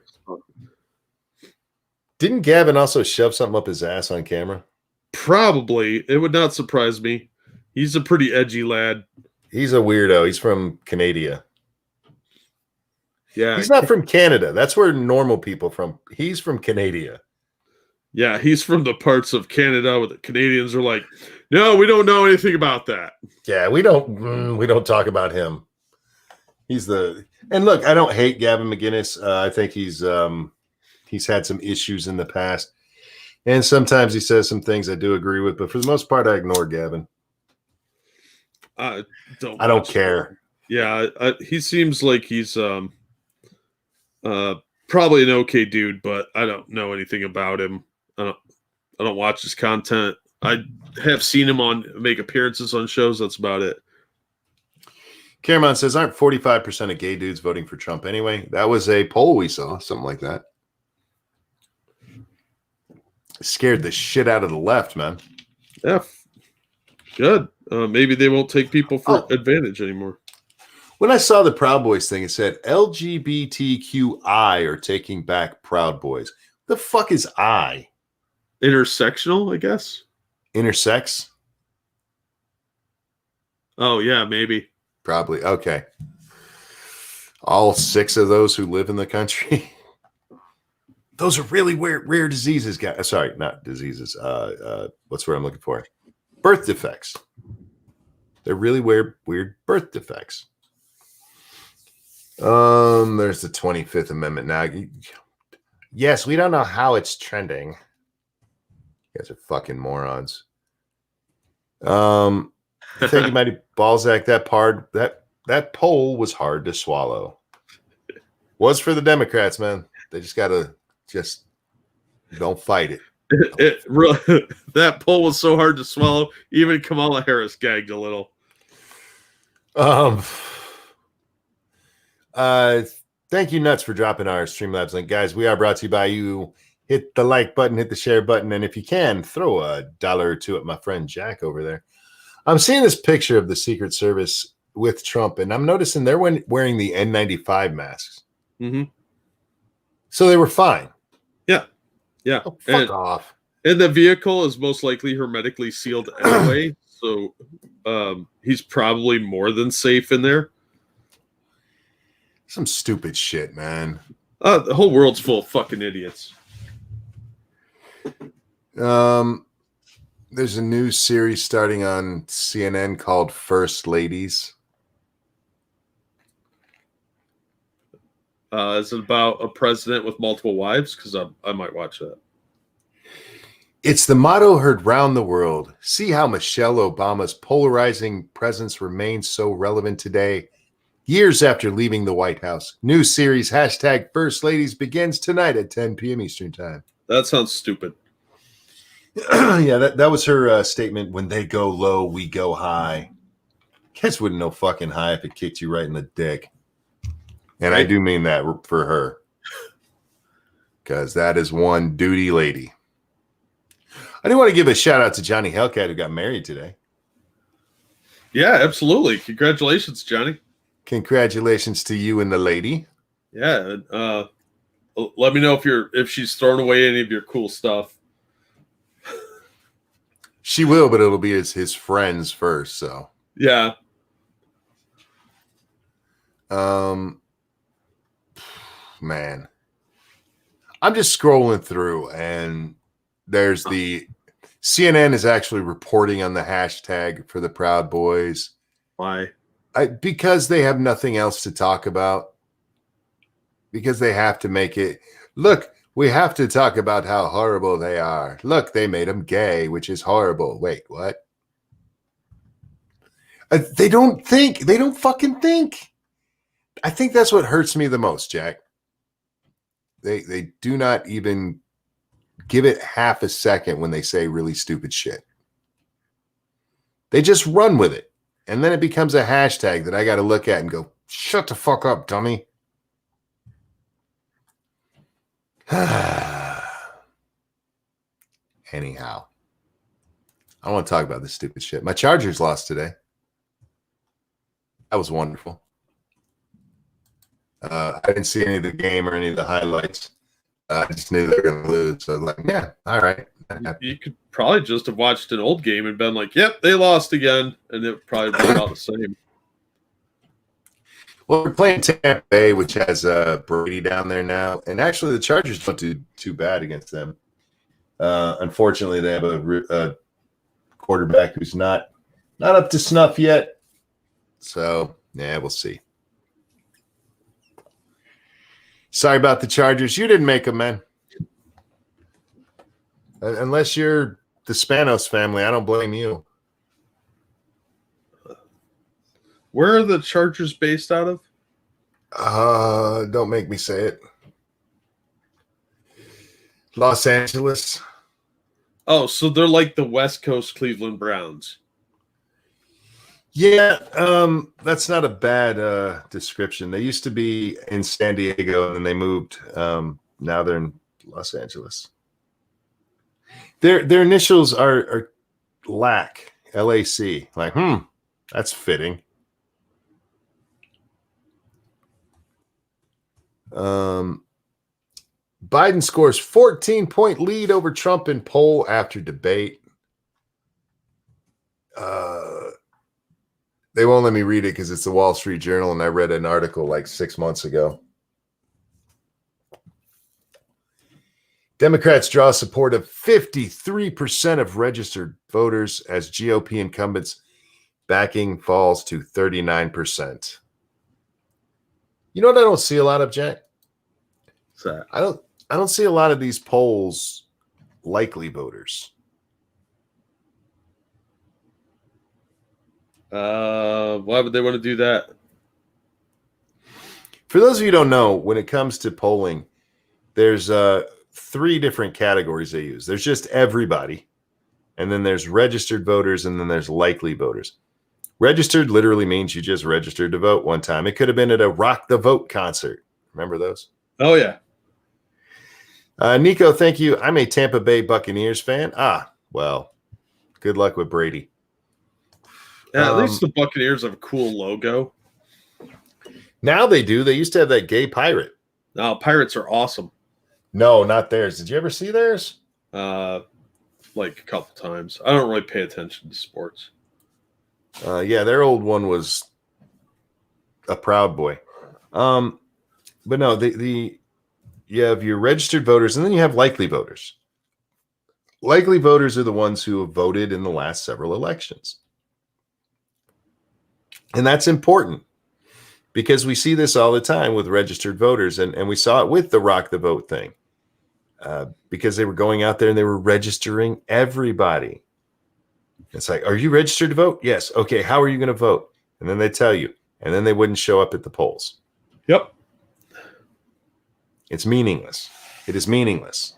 Didn't Gavin also shove something up his ass on camera? Probably. It would not surprise me. He's a pretty edgy lad. He's a weirdo. He's from Canada. Yeah. He's not from Canada. That's where normal people from. He's from Canada. Yeah, he's from the parts of Canada where the Canadians are like, no, we don't know anything about that. Yeah, we don't talk about him. And look, I don't hate Gavin McInnes. I think he's had some issues in the past, and sometimes he says some things I do agree with. But for the most part, I ignore Gavin. I don't care. Yeah, he seems like he's probably an okay dude, but I don't know anything about him. I don't watch his content. I have seen him make appearances on shows. That's about it. Cameron says, aren't 45% of gay dudes voting for Trump anyway? That was a poll we saw, something like that. Scared the shit out of the left, man. Yeah, good. Maybe they won't take people for advantage anymore. When I saw the Proud Boys thing, it said LGBTQI are taking back Proud Boys. The fuck is I? Intersectional, I guess. Intersex? Oh, yeah, maybe. Probably. Okay. All 6 of those who live in the country. Those are really rare diseases, guys. Sorry, not diseases. What's what I'm looking for? Birth defects. They're really weird birth defects. There's the 25th Amendment now. Yes, we don't know how it's trending. You guys are fucking morons. Thank you, Mighty Balzac. That poll was hard to swallow. Was for the Democrats, man. They just gotta don't fight it. That poll was so hard to swallow. Even Kamala Harris gagged a little. Thank you, Nuts, for dropping our Streamlabs link, guys. We are brought to you by you. Hit the like button, hit the share button, and if you can, throw $1 or $2 at my friend Jack over there. I'm seeing this picture of the Secret Service with Trump, and I'm noticing they're wearing the N95 masks. Mm-hmm. So they were fine. Yeah. Oh, fuck off. And the vehicle is most likely hermetically sealed anyway, so he's probably more than safe in there. Some stupid shit, man. The whole world's full of fucking idiots. There's a new series starting on CNN called First Ladies. Is it about a president with multiple wives? Because I might watch that. It's the motto heard round the world. See how Michelle Obama's polarizing presence remains so relevant today. years after leaving the White House. New series hashtag First Ladies begins tonight at 10 p.m. Eastern Time. That sounds stupid. Yeah, that was her statement. When they go low, we go high. Kids wouldn't know fucking high if it kicked you right in the dick. And I do mean that for her. Because that is one duty lady. I do want to give a shout out to Johnny Hellcat who got married today. Yeah, absolutely. Congratulations, Johnny. Congratulations to you and the lady. Yeah. Let me know if she's thrown away any of your cool stuff. She will, but it'll be his friends first. So yeah. Man, I'm just scrolling through, and there's the CNN is actually reporting on the hashtag for the Proud Boys. Why? Because they have nothing else to talk about. Because they have to make it look. We have to talk about how horrible they are. Look, they made them gay, which is horrible. Wait, what? They don't think. They don't fucking think. I think that's what hurts me the most, Jack. They do not even give it half a second when they say really stupid shit. They just run with it. And then it becomes a hashtag that I got to look at and go, shut the fuck up, dummy. Anyhow, I want to talk about this stupid shit. My Chargers lost today. That was wonderful. I didn't see any of the game or any of the highlights. I just knew they were going to lose. So I was like, yeah, all right. You could probably just have watched an old game and been like, yep, they lost again. And it probably been about the same. Well, we're playing Tampa Bay, which has Brady down there now. And actually, the Chargers don't do too bad against them. Unfortunately, they have a quarterback who's not up to snuff yet. So, yeah, we'll see. Sorry about the Chargers. You didn't make them, man. Unless you're the Spanos family, I don't blame you. Where are the Chargers based out of? Don't make me say it. Los Angeles. Oh, so they're like the West Coast Cleveland Browns. Yeah, that's not a bad description. They used to be in San Diego, and then they moved. Now they're in Los Angeles. Their initials are LAC, LAC. Like, that's fitting. Biden scores 14-point lead over Trump in poll after debate. They won't let me read it because it's the Wall Street Journal, and I read an article like 6 months ago. Democrats draw support of 53% of registered voters as GOP incumbents backing falls to 39%. You know what I don't see a lot of, Jack? What's that? I don't see a lot of these polls likely voters. Why would they want to do that? For those of you who don't know, when it comes to polling, there's 3 different categories they use. There's just everybody, and then there's registered voters, and then there's likely voters. Registered literally means you just registered to vote one time. It could have been at a Rock the Vote concert. Remember those? Oh, yeah. Nico, thank you. I'm a Tampa Bay Buccaneers fan. Well, good luck with Brady. Yeah, at least the Buccaneers have a cool logo. Now they do. They used to have that gay pirate. No, pirates are awesome. No, not theirs. Did you ever see theirs? Like a couple times. I don't really pay attention to sports. Yeah, their old one was a Proud Boy. But no, you have your registered voters, and then you have likely voters. Likely voters are the ones who have voted in the last several elections. And that's important because we see this all the time with registered voters, and we saw it with the Rock the Vote thing because they were going out there and they were registering everybody. It's like, are you registered to vote? Yes. Okay, how are you going to vote? And then they tell you. and then they wouldn't show up at the polls. Yep. It's meaningless. It is meaningless.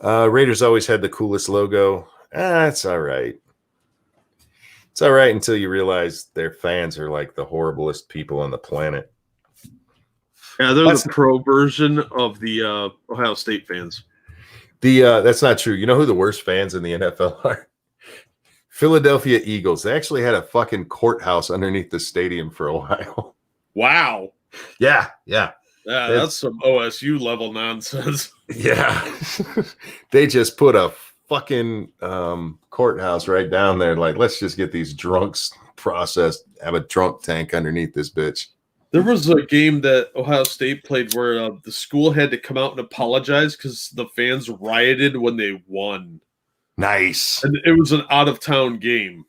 Raiders always had the coolest logo. It's all right. It's all right until you realize their fans are like the horriblest people on the planet. Yeah, they're the pro version of the Ohio State fans. That's not true. You know who the worst fans in the NFL are? Philadelphia Eagles. They actually had a fucking courthouse underneath the stadium for a while. Wow. Yeah. That's some OSU level nonsense. Yeah. They just put a fucking courthouse right down there. Like, let's just get these drunks processed, have a drunk tank underneath this bitch. There was a game that Ohio State played where the school had to come out and apologize because the fans rioted when they won. Nice. And it was an out-of-town game.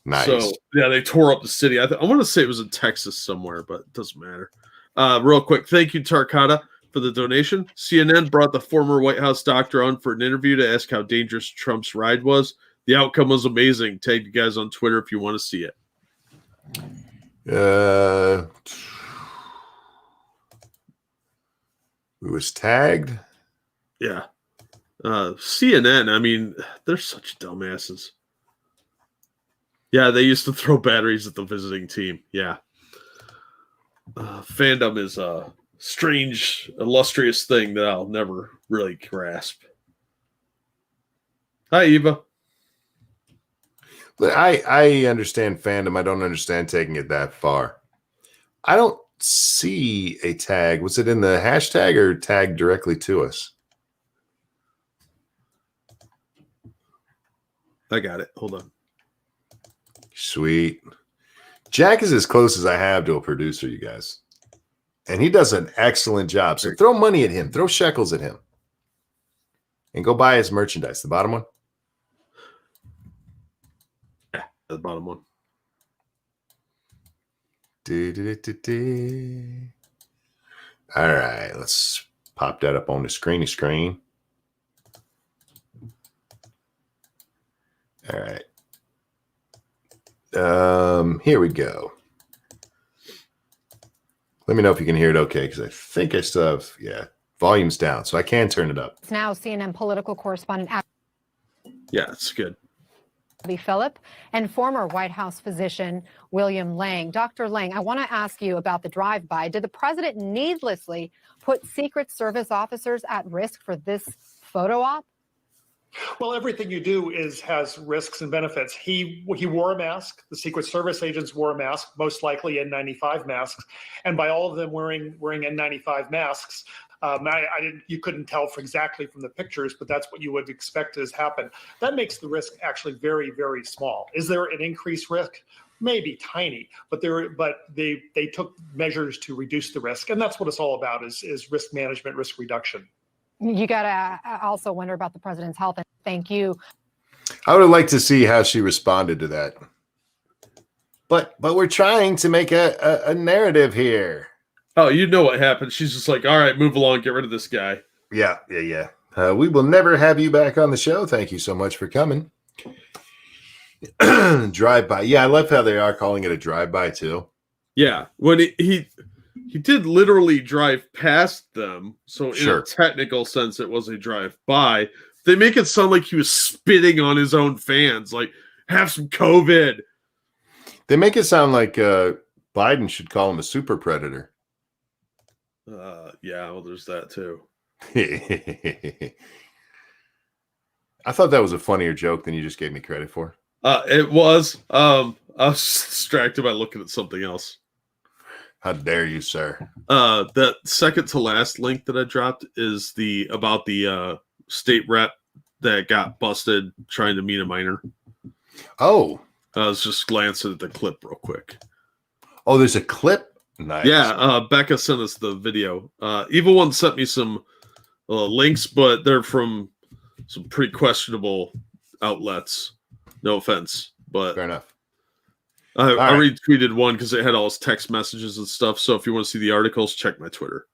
Nice. So, yeah, they tore up the city. I want to say it was in Texas somewhere, but it doesn't matter. Real quick, thank you, Tarkata, for the donation. CNN brought the former White House doctor on for an interview to ask how dangerous Trump's ride was. The outcome was amazing. Tag you guys on Twitter if you want to see it. It was tagged. Yeah. CNN, I mean, they're such dumbasses. Yeah, they used to throw batteries at the visiting team. Yeah. Fandom is a strange, illustrious thing that I'll never really grasp. Hi, Eva. I understand fandom. I don't understand taking it that far. I don't see a tag. Was it in the hashtag or tagged directly to us? I got it. Hold on. Sweet. Jack is as close as I have to a producer, you guys. And he does an excellent job. So throw money at him. Throw shekels at him. And go buy his merchandise. The bottom one? Yeah, the bottom one. All right. Let's pop that up on the screen. All right. Here we go. Let me know if you can hear it okay, because I think I still have, volume's down, so I can turn it up. It's now CNN political correspondent. Yeah, it's good. Abby Phillip and former White House physician William Lang. Dr. Lang, I want to ask you about the drive-by. Did the president needlessly put Secret Service officers at risk for this photo op? Well, everything you do has risks and benefits. He wore a mask. The Secret Service agents wore a mask, most likely N95 masks, and by all of them wearing N95 masks, you couldn't tell exactly from the pictures, but that's what you would expect to happen. That makes the risk actually very, very small. Is there an increased risk? Maybe tiny, but they took measures to reduce the risk, and that's what it's all about: is risk management, risk reduction. You got to also wonder about the president's health. And thank you. I would have liked to see how she responded to that. But we're trying to make a narrative here. Oh, you know what happened. She's just like, all right, move along. Get rid of this guy. Yeah. We will never have you back on the show. Thank you so much for coming. Drive-by. Yeah, I love how they are calling it a drive-by too. Yeah. When he did literally drive past them, so in a technical sense, it was a drive-by. They make it sound like he was spitting on his own fans, like, have some COVID. They make it sound like Biden should call him a super predator. Yeah, well, there's that too. I thought that was a funnier joke than you just gave me credit for. It was. I was distracted by looking at something else. How dare you, sir? The second to last link that I dropped is about the state rep that got busted trying to meet a minor. Oh. I was just glancing at the clip real quick. Oh, there's a clip? Nice. Yeah, Becca sent us the video. Evil One sent me some links, but they're from some pretty questionable outlets. No offense, but fair enough. I retweeted one because it had all his text messages and stuff. So if you want to see the articles, check my Twitter.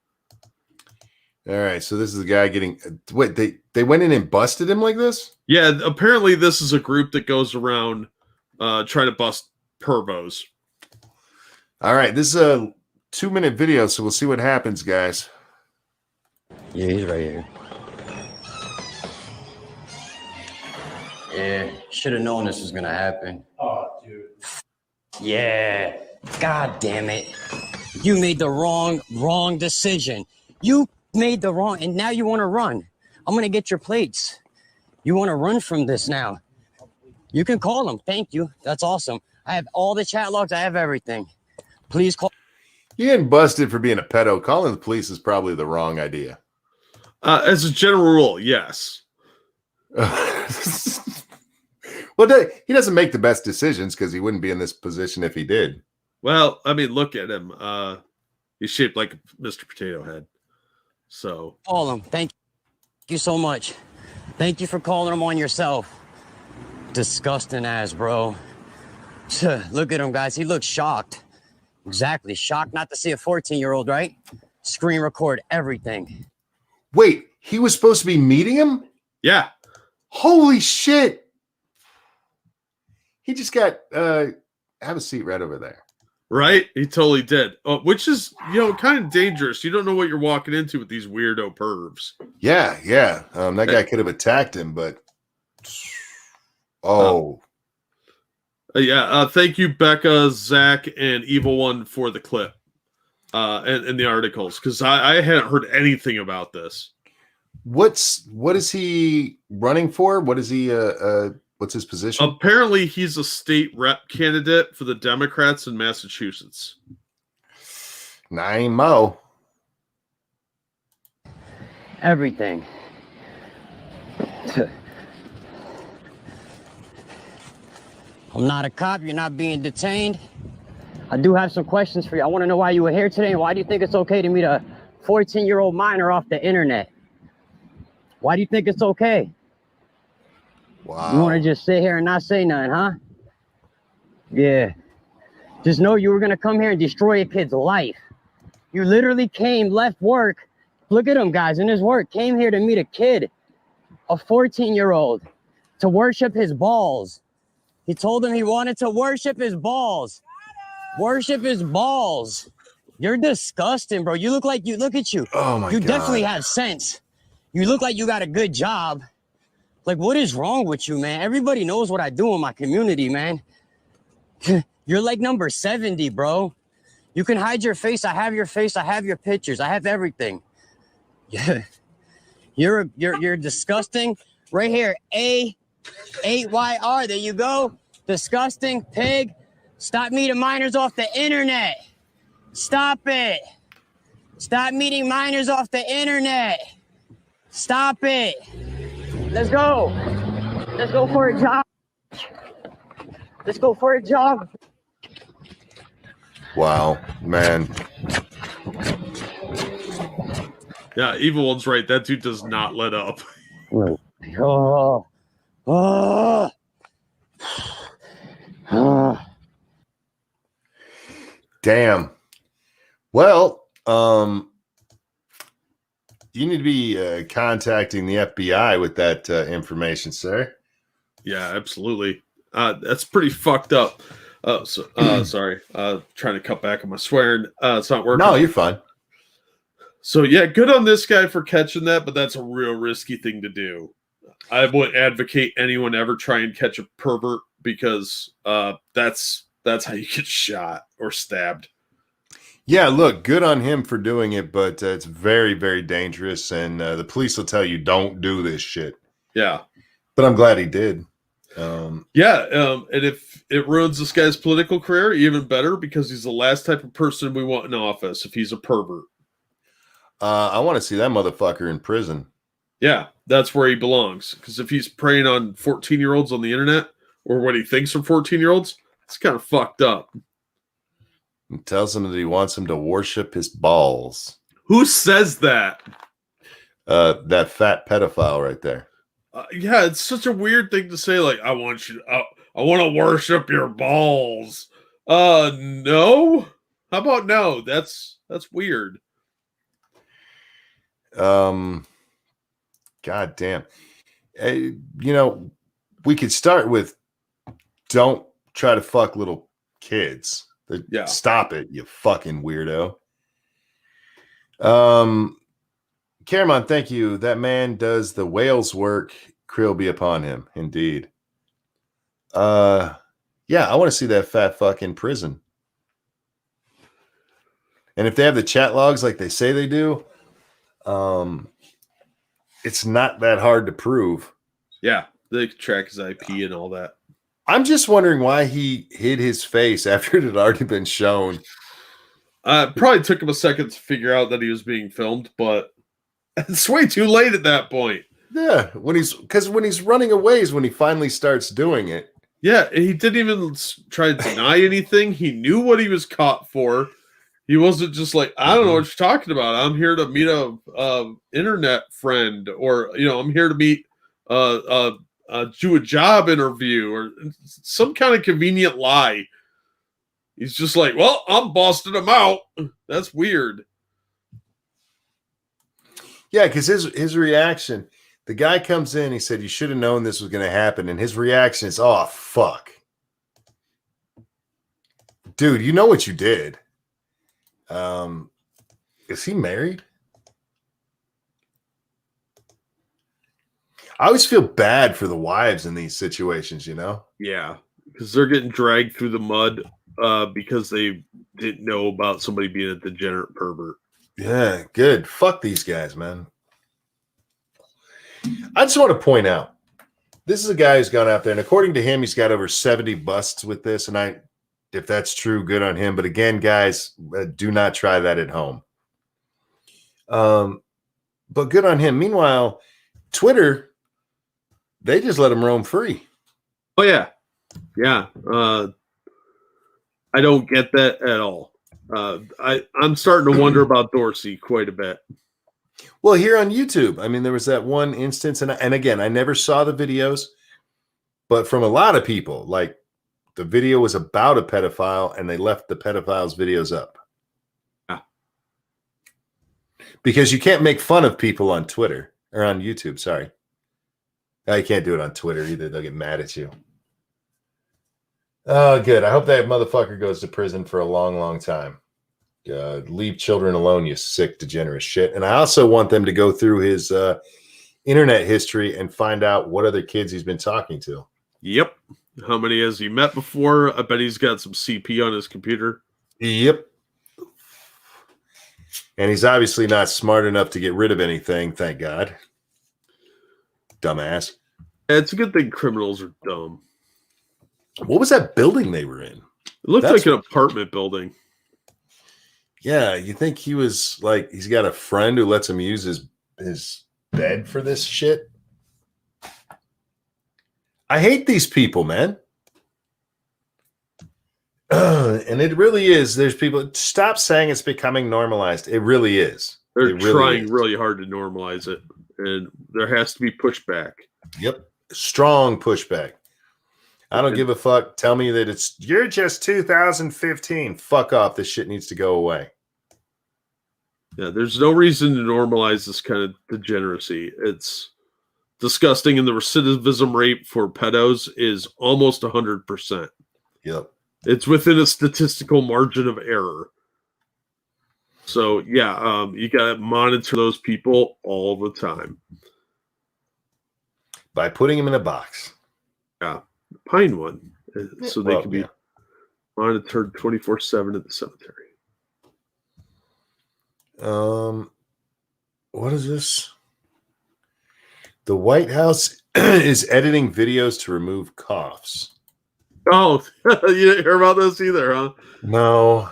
All right. So this is the guy getting. Wait, they went in and busted him like this? Yeah. Apparently, this is a group that goes around trying to bust pervos. All right, this is a 2-minute video, so we'll see what happens, guys. Yeah, he's right here. Yeah, should have known this was gonna happen. Oh, dude. Yeah. God damn it. You made the wrong decision. You made the wrong, and now you want to run. I'm gonna get your plates. You want to run from this now. You can call him. Thank you. That's awesome. I have all the chat logs. I have everything. Please call. You getting busted for being a pedo. Calling the police is probably the wrong idea. As a general rule, yes. Well, he doesn't make the best decisions because he wouldn't be in this position if he did. Well, I mean, look at him. He's shaped like Mr. Potato Head. So Call him. Thank you so much. Thank you for calling him on yourself. Disgusting ass, bro. Look at him, guys. He looks shocked. Exactly. Shocked not to see a 14-year-old, right? Screen record everything. Wait, he was supposed to be meeting him? yeah. Holy shit. He just got have a seat right over there. Right? He totally did. Which is, kind of dangerous. You don't know what you're walking into with these weirdo pervs. Yeah. That guy could have attacked him, but thank you, Becca, Zach, and Evil One for the clip and the articles, because I hadn't heard anything about this. What is he running for? What is he what's his position? Apparently he's a state rep candidate for the Democrats in Massachusetts. Nine Mo. Everything. I'm not a cop. You're not being detained. I do have some questions for you. I want to know why you were here today, and why do you think it's okay to meet a 14-year-old minor off the internet? Why do you think it's okay? Wow. You want to just sit here and not say nothing, huh? Yeah. Just know you were going to come here and destroy a kid's life. You literally left work. Look at him, guys, in his work. Came here to meet a kid, a 14-year-old, to worship his balls. He told him he wanted to worship his balls. Worship his balls. You're disgusting, bro. You look at you. Oh my God. You definitely have sense. You look like you got a good job. Like, what is wrong with you, man? Everybody knows what I do in my community, man. You're like number 70, bro. You can hide your face. I have your face. I have your pictures. I have everything. Yeah. You're disgusting. Right here, A8YR. There you go. Disgusting pig. Stop meeting minors off the internet. Stop it. Stop meeting minors off the internet. Stop it. Let's go. Let's go for a jog. Let's go for a jog. Wow, man. Yeah, Evil One's right. That dude does not let up. Damn. Well, you need to be contacting the FBI with that information, sir. Yeah, absolutely. That's pretty fucked up. Sorry. Trying to cut back on my swearing. It's not working. No, you're fine. So, yeah, good on this guy for catching that, but that's a real risky thing to do. I wouldn't advocate anyone ever try and catch a pervert, because that's how you get shot or stabbed. Yeah, look, good on him for doing it, but it's very, very dangerous, and the police will tell you don't do this shit. Yeah. But I'm glad he did. And if it ruins this guy's political career, even better, because he's the last type of person we want in office if he's a pervert. I want to see that motherfucker in prison. Yeah, that's where he belongs. Because if he's preying on 14-year-olds on the internet, or what he thinks are 14-year-olds, it's kind of fucked up. And tells him that he wants him to worship his balls. Who says that? That fat pedophile right there. Yeah, it's such a weird thing to say. Like, I want to worship your balls. No. How about no? That's weird. God damn. We could start with don't try to fuck little kids. Yeah. Stop it, you fucking weirdo. Caramon, thank you. That man does the whale's work. Krill be upon him. Indeed. Yeah, I want to see that fat fuck in prison. And if they have the chat logs like they say they do, it's not that hard to prove. Yeah, they can track his IP and all that. I'm just wondering why he hid his face after it had already been shown. Probably took him a second to figure out that he was being filmed, but it's way too late at that point. Yeah, when he's running away is when he finally starts doing it. Yeah, he didn't even try to deny anything. He knew what he was caught for. He wasn't just like, I don't know what you're talking about. I'm here to meet a internet friend, or I'm here to meet do a job interview, or some kind of convenient lie. He's just like, well, I'm busting him out. That's weird. Yeah, because his reaction, the guy comes in, he said, you should have known this was going to happen. And his reaction is, oh, fuck. Dude, you know what you did. Is he married? I always feel bad for the wives in these situations, Yeah, because they're getting dragged through the mud because they didn't know about somebody being a degenerate pervert. Yeah, good. Fuck these guys, man. I just want to point out, this is a guy who's gone out there, and according to him, he's got over 70 busts with this, and if that's true, good on him. But again, guys, do not try that at home. But good on him. Meanwhile, Twitter, they just let him roam free. Oh, yeah. Yeah. I don't get that at all. I'm starting to wonder about Dorsey quite a bit. Well, here on YouTube, I mean, there was that one instance, and again, I never saw the videos, but from a lot of people, like, the video was about a pedophile, and they left the pedophile's videos up. Yeah. Because you can't make fun of people on Twitter, or on YouTube, sorry. No, you can't do it on Twitter either. They'll get mad at you. Oh, good. I hope that motherfucker goes to prison for a long, long time. Leave children alone, you sick, degenerate shit. And I also want them to go through his internet history and find out what other kids he's been talking to. Yep. How many has he met before? I bet he's got some CP on his computer. Yep. And he's obviously not smart enough to get rid of anything, thank God. Dumbass. It's a good thing criminals are dumb. What was that building they were in? It looked like an apartment building. Yeah, you think he was like, he's got a friend who lets him use his bed for this shit? I hate these people, man. And it really is. There's people, stop saying it's becoming normalized. It really is. They're trying really hard to normalize it. And there has to be pushback. Yep. Strong pushback. I don't give a fuck. Tell me that you're just 2015. Fuck off. This shit needs to go away. Yeah, there's no reason to normalize this kind of degeneracy. It's disgusting, and the recidivism rate for pedos is almost 100%. Yep. It's within a statistical margin of error. So, yeah, you got to monitor those people all the time. By putting them in a box. Yeah. Pine one. So they can be monitored 24/7 at the cemetery. What is this? The White House is editing videos to remove coughs. Oh, you didn't hear about this either, huh? No.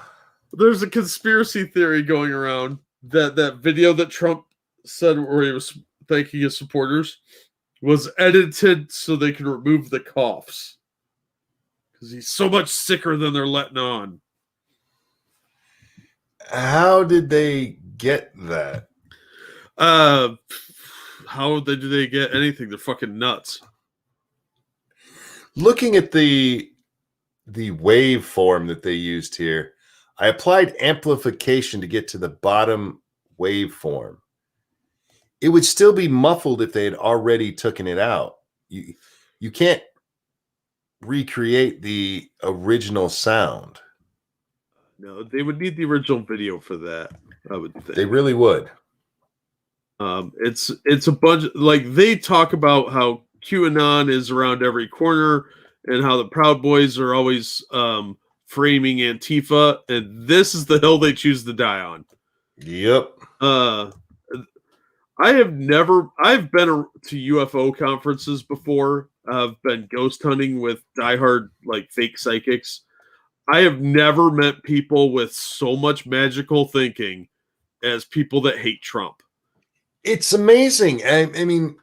There's a conspiracy theory going around that video that Trump said where he was thanking his supporters was edited so they could remove the coughs. Because he's so much sicker than they're letting on. How did they get that? How do they get anything? They're fucking nuts. Looking at the waveform that they used here, I applied amplification to get to the bottom waveform. It would still be muffled if they had already taken it out. You can't recreate the original sound. No, they would need the original video for that. I would think They really would. It's a bunch like they talk about how QAnon is around every corner and how the Proud Boys are always framing Antifa, and this is the hill they choose to die on. Yep. I've been to UFO conferences before. I've been ghost hunting with diehard like fake psychics. I have never met people with so much magical thinking as people that hate Trump. It's amazing. I mean,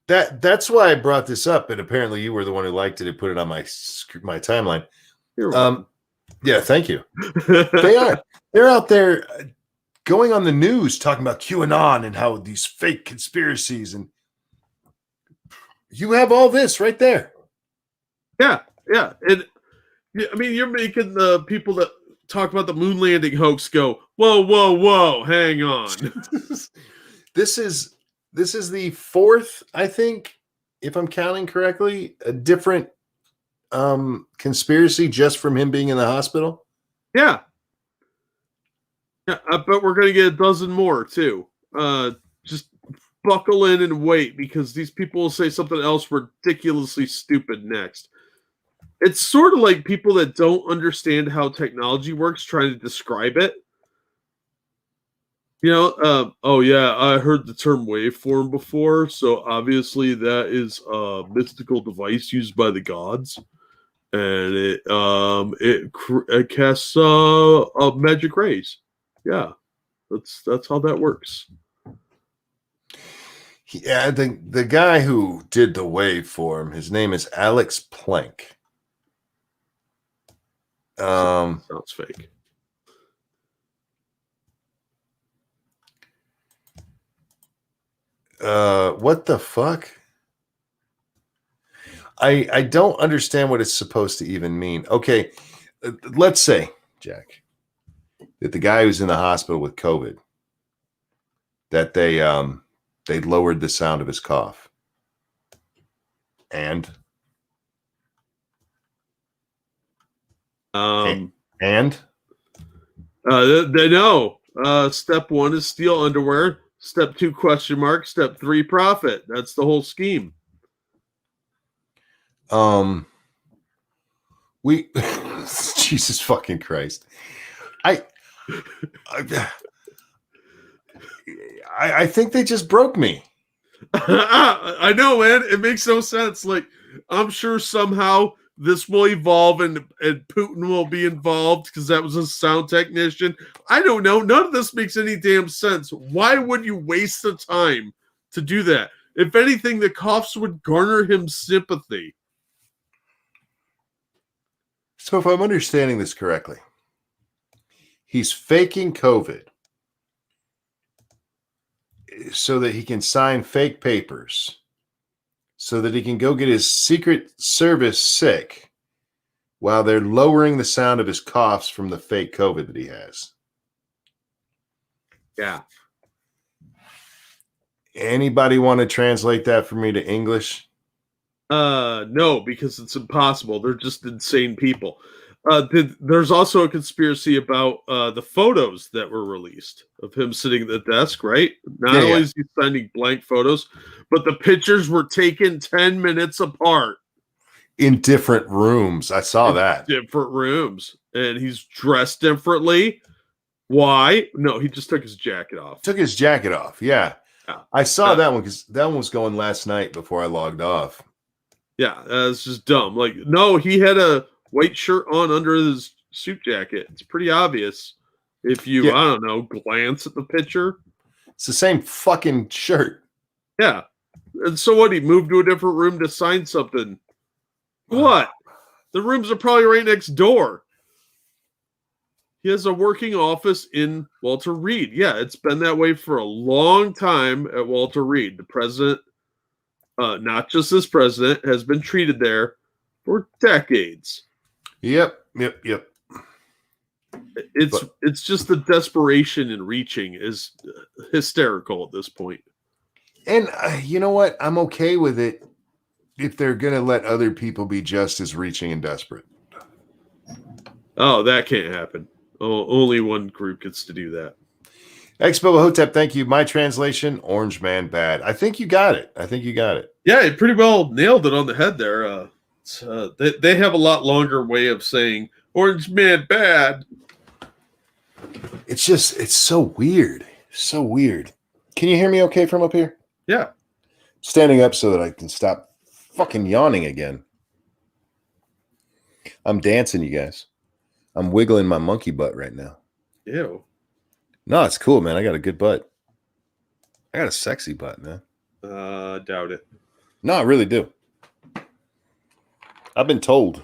that's why I brought this up, and apparently you were the one who liked it and put it on my timeline. Yeah, thank you. They're out there going on the news talking about QAnon and how these fake conspiracies, and you have all this right there. Yeah. And I mean, you're making the people that talk about the moon landing hoax go, whoa, hang on. This is the fourth, I think, if I'm counting correctly, a different conspiracy just from him being in the hospital. Yeah, I bet we're gonna get a dozen more too. Just buckle in and wait, because these people will say something else ridiculously stupid next. It's sort of like people that don't understand how technology works trying to describe it. You know, oh yeah, I heard the term waveform before, so obviously that is a mystical device used by the gods, and it casts magic rays. Yeah, that's how that works. Yeah, I think the guy who did the waveform, his name is Alex Planck. Sounds fake. What the fuck? I don't understand what it's supposed to even mean. Okay, let's say, Jack, that the guy who's in the hospital with COVID, that they lowered the sound of his cough. And they know. Step 1 is steal underwear. Step 2, question mark. Step 3, profit. That's the whole scheme. Jesus fucking Christ. I think they just broke me. I know, man. It makes no sense. Like, I'm sure somehow this will evolve and Putin will be involved because that was a sound technician. I don't know. None of this makes any damn sense. Why would you waste the time to do that? If anything, the coughs would garner him sympathy. So if I'm understanding this correctly, he's faking COVID so that he can sign fake papers, so that he can go get his Secret Service sick while they're lowering the sound of his coughs from the fake COVID that he has. Yeah. Anybody want to translate that for me to English? No, because it's impossible. They're just insane people. There's also a conspiracy about the photos that were released of him sitting at the desk, right? Not only is he sending blank photos, but the pictures were taken 10 minutes apart. In different rooms. I saw that. Different rooms. And he's dressed differently. Why? No, he just took his jacket off. Took his jacket off, yeah. I saw that one because that one was going last night before I logged off. Yeah, it's just dumb. Like, no, he had a white shirt on under his suit jacket. It's pretty obvious if you, I don't know, glance at the picture. It's the same fucking shirt. Yeah. And so what? He moved to a different room to sign something. What? The rooms are probably right next door. He has a working office in Walter Reed. Yeah, it's been that way for a long time at Walter Reed. The president, not just this president, has been treated there for decades. Yep. It's just the desperation in reaching is hysterical at this point. And you know what? I'm okay with it if they're going to let other people be just as reaching and desperate. Oh, that can't happen. Oh, only one group gets to do that. Expo Hotep, thank you. My translation, Orange Man bad. I think you got it. Yeah, it pretty well nailed it on the head there. They have a lot longer way of saying Orange Man bad. It's so weird. So weird. Can you hear me okay from up here? Yeah. Standing up so that I can stop fucking yawning again. I'm dancing, you guys. I'm wiggling my monkey butt right now. Ew. No, it's cool, man. I got a good butt. I got a sexy butt, man. Doubt it. No, I really do. I've been told.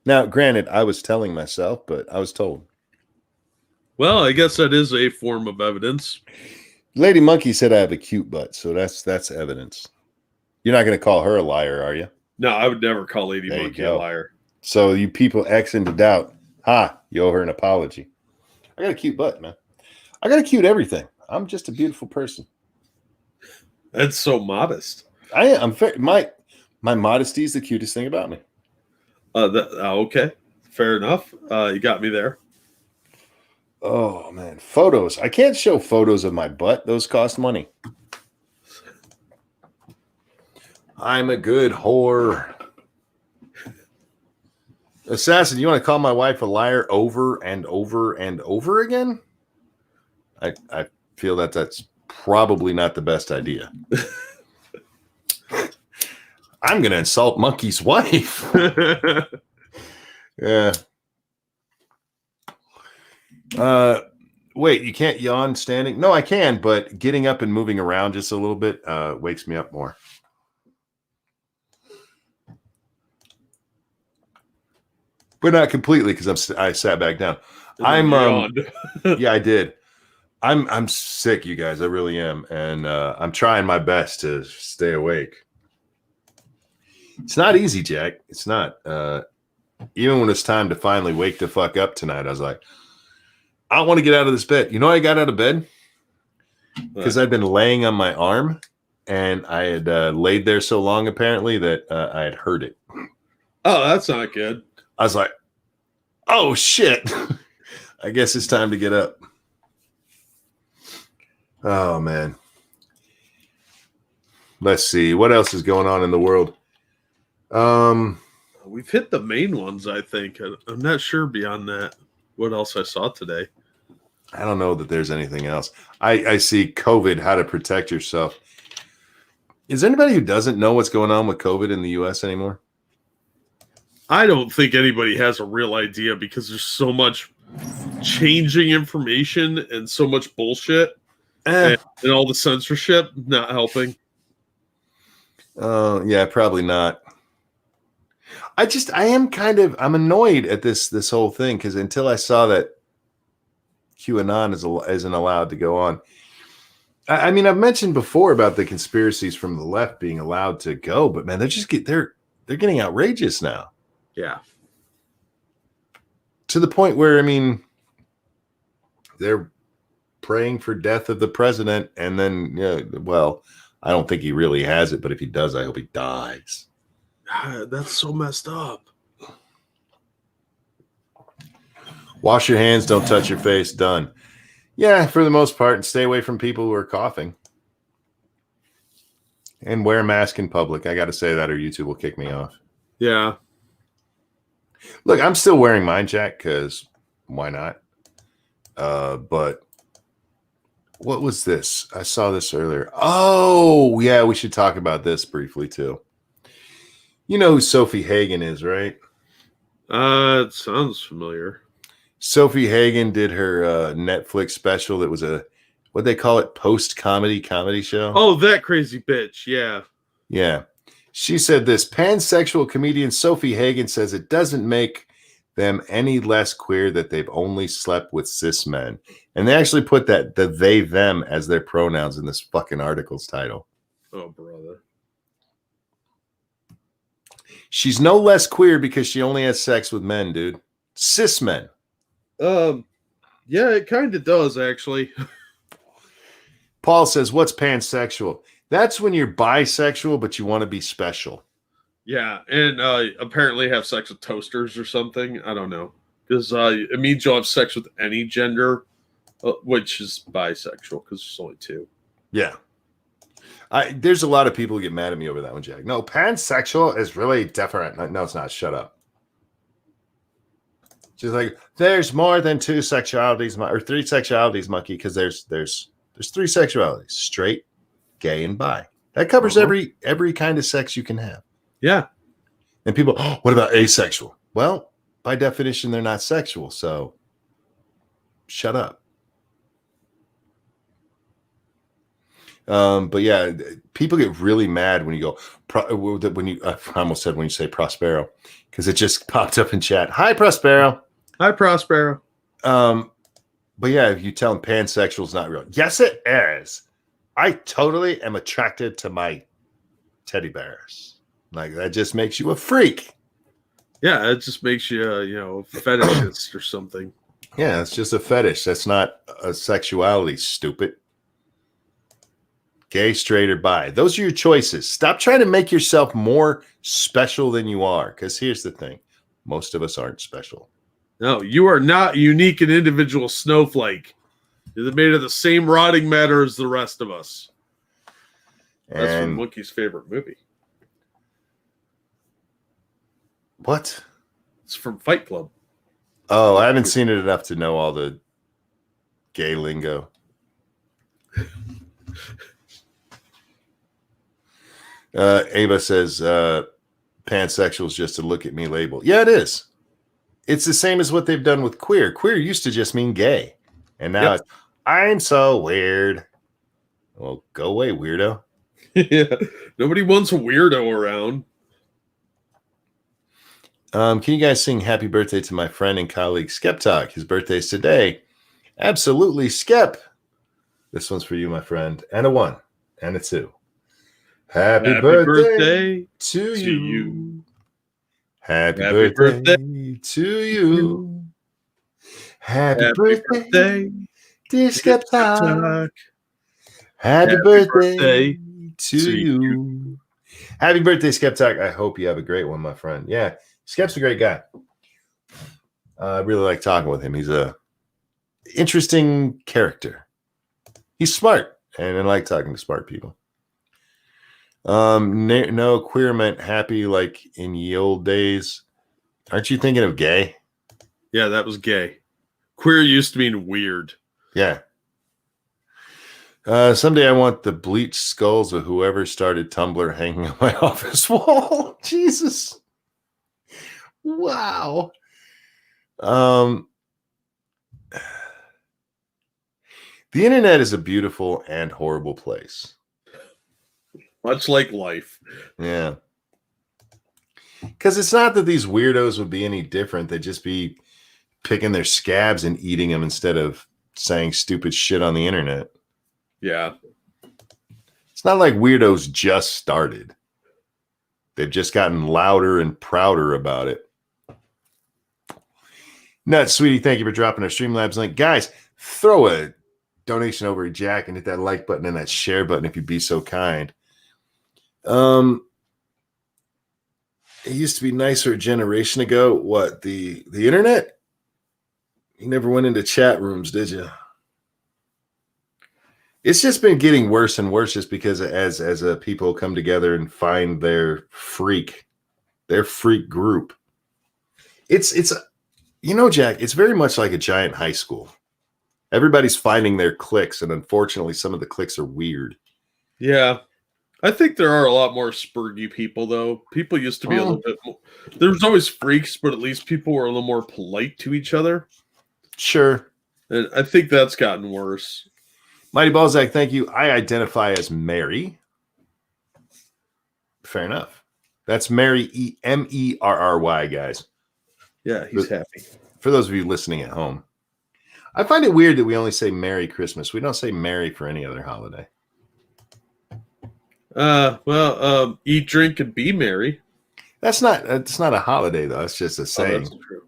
Now, granted, I was telling myself, but I was told. Well, I guess that is a form of evidence. Lady Monkey said I have a cute butt, so that's evidence. You're not going to call her a liar, are you? No, I would never call Lady There you Monkey go. a liar. So you people X into doubt. You owe her an apology. I got a cute butt, man. I got a cute everything. I'm just a beautiful person. That's so modest. I'm fair. My modesty is the cutest thing about me. Okay, fair enough. You got me there. Oh man, photos. I can't show photos of my butt. Those cost money. I'm a good whore. Assassin, you want to call my wife a liar over and over and over again? I feel that's probably not the best idea. I'm going to insult Monkey's wife. Yeah. Wait, you can't yawn standing? No, I can, but getting up and moving around just a little bit wakes me up more. But not completely because I sat back down. Yeah, I did. I'm sick, you guys. I really am, and I'm trying my best to stay awake. It's not easy, Jack. It's not. Even when it's time to finally wake the fuck up tonight, I was like, I want to get out of this bed. You know, I got out of bed because I'd been laying on my arm, and I had laid there so long apparently that I had hurt it. Oh, that's not good. I was like, oh, shit. I guess it's time to get up. Oh, man. Let's see. What else is going on in the world? We've hit the main ones, I think. I'm not sure beyond that what else I saw today. I don't know that there's anything else. I see COVID, how to protect yourself. Is there anybody who doesn't know what's going on with COVID in the U.S. anymore? I don't think anybody has a real idea because there's so much changing information and so much bullshit and all the censorship not helping. Yeah, probably not. I'm annoyed at this whole thing because until I saw that QAnon isn't allowed to go on. I mean, I've mentioned before about the conspiracies from the left being allowed to go, but man, they're getting outrageous now. Yeah. To the point where, I mean, they're praying for death of the president, and then, well, I don't think he really has it, but if he does, I hope he dies. That's so messed up. Wash your hands, don't touch your face, done. Yeah, for the most part, and stay away from people who are coughing. And wear a mask in public. I got to say that or YouTube will kick me off. Yeah. Look, I'm still wearing mine, Jack, because why not? But what was this? I saw this earlier. Oh, yeah, we should talk about this briefly, too. You know who Sophie Hagen is, right? It sounds familiar. Sophie Hagen did her Netflix special that was what'd they call it? Post-comedy show? Oh, that crazy bitch. Yeah. Yeah. She said this, pansexual comedian Sophie Hagen says it doesn't make them any less queer that they've only slept with cis men. And they actually put the they, them as their pronouns in this fucking article's title. Oh, brother. She's no less queer because she only has sex with men, dude. Cis men. Yeah, it kind of does, actually. Paul says, what's pansexual? That's when you're bisexual, but you want to be special. Yeah, and apparently have sex with toasters or something. I don't know. because it means you'll have sex with any gender, which is bisexual because there's only two. Yeah. There's a lot of people who get mad at me over that one, Jack. No, pansexual is really different. No, it's not. Shut up. She's like, there's more than two sexualities, or three sexualities, monkey, because there's three sexualities: straight, gay, and bi. That covers every kind of sex you can have. Yeah. And people, what about asexual? Well, by definition, they're not sexual. So shut up. But yeah, people get really mad when you go, I almost said when you say Prospero, because it just popped up in chat. Hi, Prospero. Hi, Prospero. But yeah, if you tell them pansexual is not real. Yes, it is. I totally am attracted to my teddy bears. Like, that just makes you a freak. Yeah, it just makes you, a fetishist or something. Yeah, it's just a fetish. That's not a sexuality, stupid. Gay, straight, or bi. Those are your choices. Stop trying to make yourself more special than you are. Because here's the thing. Most of us aren't special. No, you are not a unique and individual snowflake. You're made of the same rotting matter as the rest of us. That's from Monkey's favorite movie. What? It's from Fight Club. Oh, I haven't seen it enough to know all the gay lingo. Ava says pansexual is just a look at me label. Yeah, it is. It's the same as what they've done with queer. Queer used to just mean gay. And now it's, I'm so weird. Well, go away, weirdo. Yeah. Nobody wants a weirdo around. Can you guys sing happy birthday to my friend and colleague Skep Talk? His birthday's today. Absolutely, Skep. This one's for you, my friend. And a 1 and a 2. Happy birthday to you. Happy birthday to you. Happy birthday, dear Skep Talk. Happy birthday to you. Happy birthday, Skep Talk. I hope you have a great one, my friend. Yeah, Skep's a great guy. I really like talking with him. He's a interesting character. He's smart, and I like talking to smart people. No, queer meant happy like in ye old days. Aren't you thinking of gay? Yeah, that was gay. Queer used to mean weird. Yeah. Someday I want the bleached skulls of whoever started Tumblr hanging on my office wall. Jesus. Wow. The internet is a beautiful and horrible place. Much like life. Yeah. Because it's not that these weirdos would be any different. They'd just be picking their scabs and eating them instead of saying stupid shit on the internet. Yeah. It's not like weirdos just started. They've just gotten louder and prouder about it. Nuts, sweetie, thank you for dropping our Streamlabs link. Guys, throw a donation over to Jack and hit that like button and that share button if you'd be so kind. It used to be nicer a generation ago. What, the internet? You never went into chat rooms, did you? It's just been getting worse and worse just because as people come together and find their freak group. It's Jack, it's very much like a giant high school. Everybody's finding their cliques, and unfortunately some of the cliques are weird. Yeah. I think there are a lot more spurgy people, though. People used to be a little bit more. There was always freaks, but at least people were a little more polite to each other. Sure. And I think that's gotten worse. Mighty Balzac, thank you. I identify as Mary. Fair enough. That's Mary, Merry, guys. Yeah, he's happy. For those of you listening at home. I find it weird that we only say Merry Christmas. We don't say Merry for any other holiday. Eat, drink, and be merry. It's not a holiday, though. It's just a saying. That's true.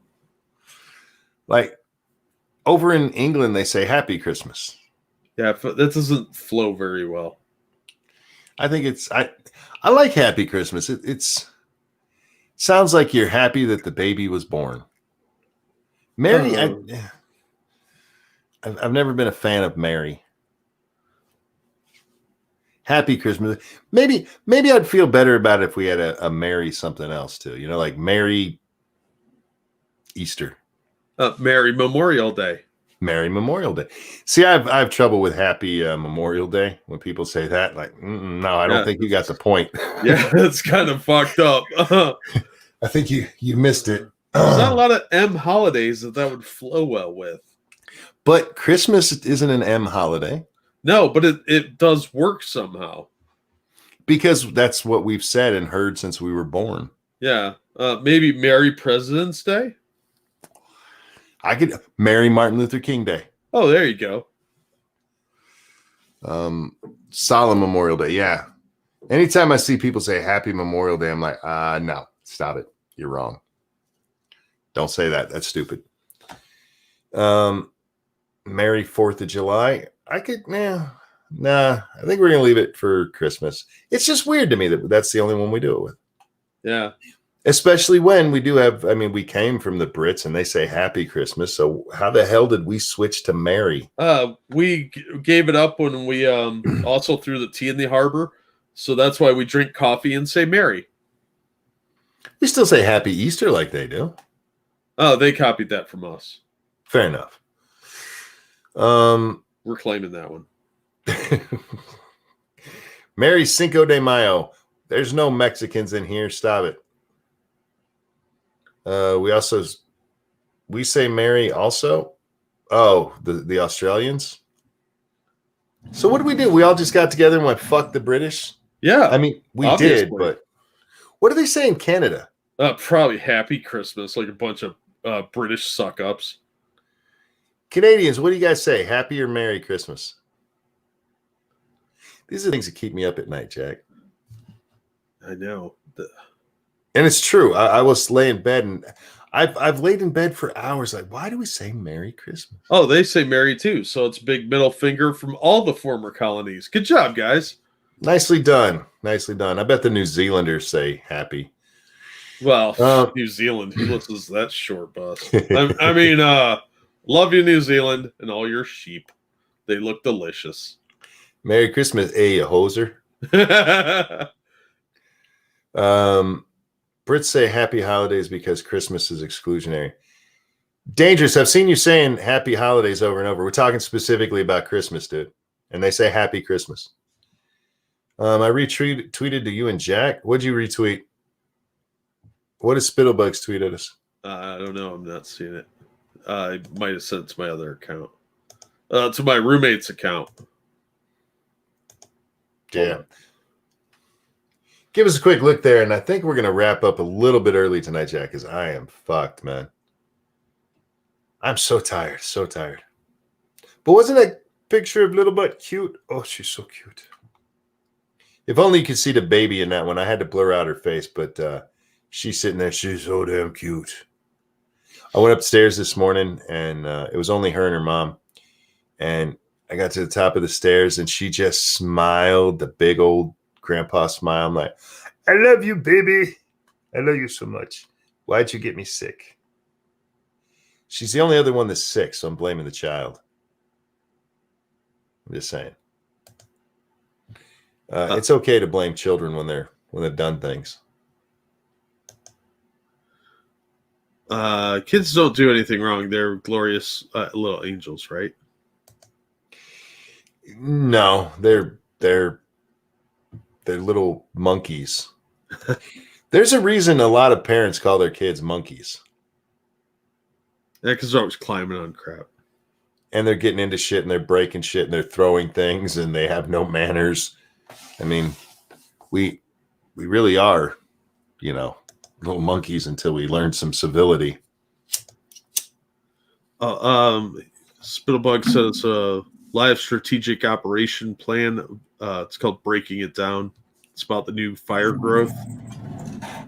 Like, over in England, they say Happy Christmas. Yeah, that doesn't flow very well. I think I like Happy Christmas. It's sounds like you're happy that the baby was born. Mary, I've never been a fan of Mary. Happy Christmas. Maybe I'd feel better about it if we had a Mary something else too. You know, like Mary Easter. Mary Memorial Day. Mary Memorial Day. See, I have trouble with Happy Memorial Day when people say that. Like, no, I don't think you got the point. Yeah, it's kind of fucked up. I think you missed it. There's not a lot of M holidays that would flow well with. But Christmas isn't an M holiday. No, but it does work somehow. Because that's what we've said and heard since we were born. Yeah. Maybe Merry President's Day? I could Merry Martin Luther King Day. Oh, there you go. Solemn Memorial Day. Yeah. Anytime I see people say Happy Memorial Day, I'm like, no, stop it. You're wrong. Don't say that. That's stupid. Merry 4th of July. I could, nah. I think we're going to leave it for Christmas. It's just weird to me that that's the only one we do it with. Yeah. Especially when we do have, we came from the Brits and they say Happy Christmas. So how the hell did we switch to Merry? We gave it up when we also threw the tea in the harbor. So that's why we drink coffee and say Merry. We still say Happy Easter like they do. Oh, they copied that from us. Fair enough. We're claiming that one. Merry Cinco de Mayo. There's no Mexicans in here. Stop it. We say Merry also. Oh, the Australians. So what did? We all just got together and went, fuck the British? Yeah. We did, but what do they say in Canada? Probably Happy Christmas, like a bunch of British suck-ups. Canadians, what do you guys say? Happy or Merry Christmas? These are things that keep me up at night, Jack. I know. And it's true. I was laying in bed and I've laid in bed for hours. Like, why do we say Merry Christmas? Oh, they say Merry too. So it's big middle finger from all the former colonies. Good job, guys. Nicely done. Nicely done. I bet the New Zealanders say happy. Well, New Zealand, who listens to that short bus? Love you, New Zealand, and all your sheep. They look delicious. Merry Christmas, you hoser. Brits say happy holidays because Christmas is exclusionary. Dangerous. I've seen you saying happy holidays over and over. We're talking specifically about Christmas, dude. And they say happy Christmas. I retweeted to you and Jack. What'd you retweet? What did Spittlebugs tweet at us? I don't know. I'm not seeing it. I might have sent it to my other account. To my roommate's account. Yeah. Give us a quick look there, and I think we're going to wrap up a little bit early tonight, Jack, because I am fucked, man. I'm so tired, so tired. But wasn't that picture of Little Butt cute? Oh, she's so cute. If only you could see the baby in that one. I had to blur out her face, but she's sitting there. She's so damn cute. I went upstairs this morning, and it was only her and her mom. And I got to the top of the stairs, and she just smiled, the big old grandpa smile. I'm like, I love you, baby. I love you so much. Why'd you get me sick? She's the only other one that's sick, so I'm blaming the child. I'm just saying. It's okay to blame children when they've done things. Kids don't do anything wrong. They're glorious little angels, right? No, they're little monkeys. There's a reason a lot of parents call their kids monkeys. Yeah, because they're always climbing on crap. And they're getting into shit and they're breaking shit and they're throwing things and they have no manners. I mean, we really are, little monkeys until we learn some civility. Spittlebug says live strategic operation plan. It's called Breaking It Down. It's about the new fire growth.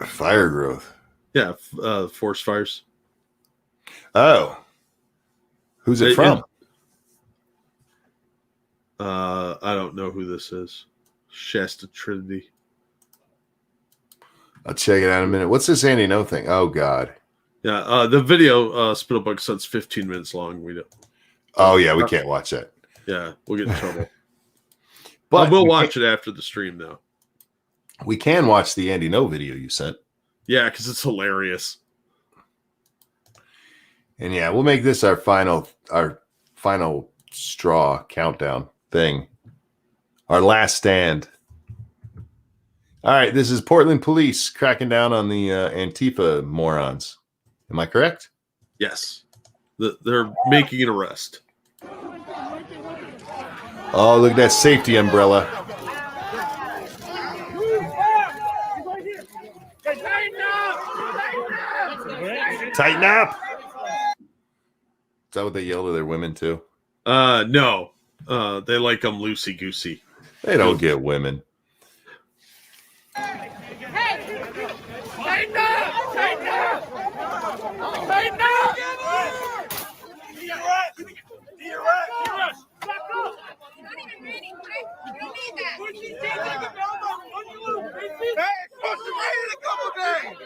Fire growth? Yeah, forest fires. Oh. Who's it from? I don't know who this is. Shasta Trinity. I'll check it out in a minute. What's this Andy No thing? Oh, God. Yeah, the video Spittlebug says 15 minutes long. We don't. Oh yeah, we can't watch that. Yeah, we'll get in trouble. But we'll watch it after the stream, though. We can watch the Andy No video you sent. Yeah, because it's hilarious. And yeah, we'll make this our final straw countdown thing. Our last stand. All right, this is Portland police cracking down on the Antifa morons. Am I correct? Yes. They're making an arrest. Oh, look at that safety umbrella. Tighten up. Is that what they yell to their women too? No. They like them loosey-goosey. They don't get women. Hey! Tighten up! Tighten up! Tighten up! You're right! You're right! Back up! Not even ready. You don't need that. Hey, it's supposed to rain in a couple days!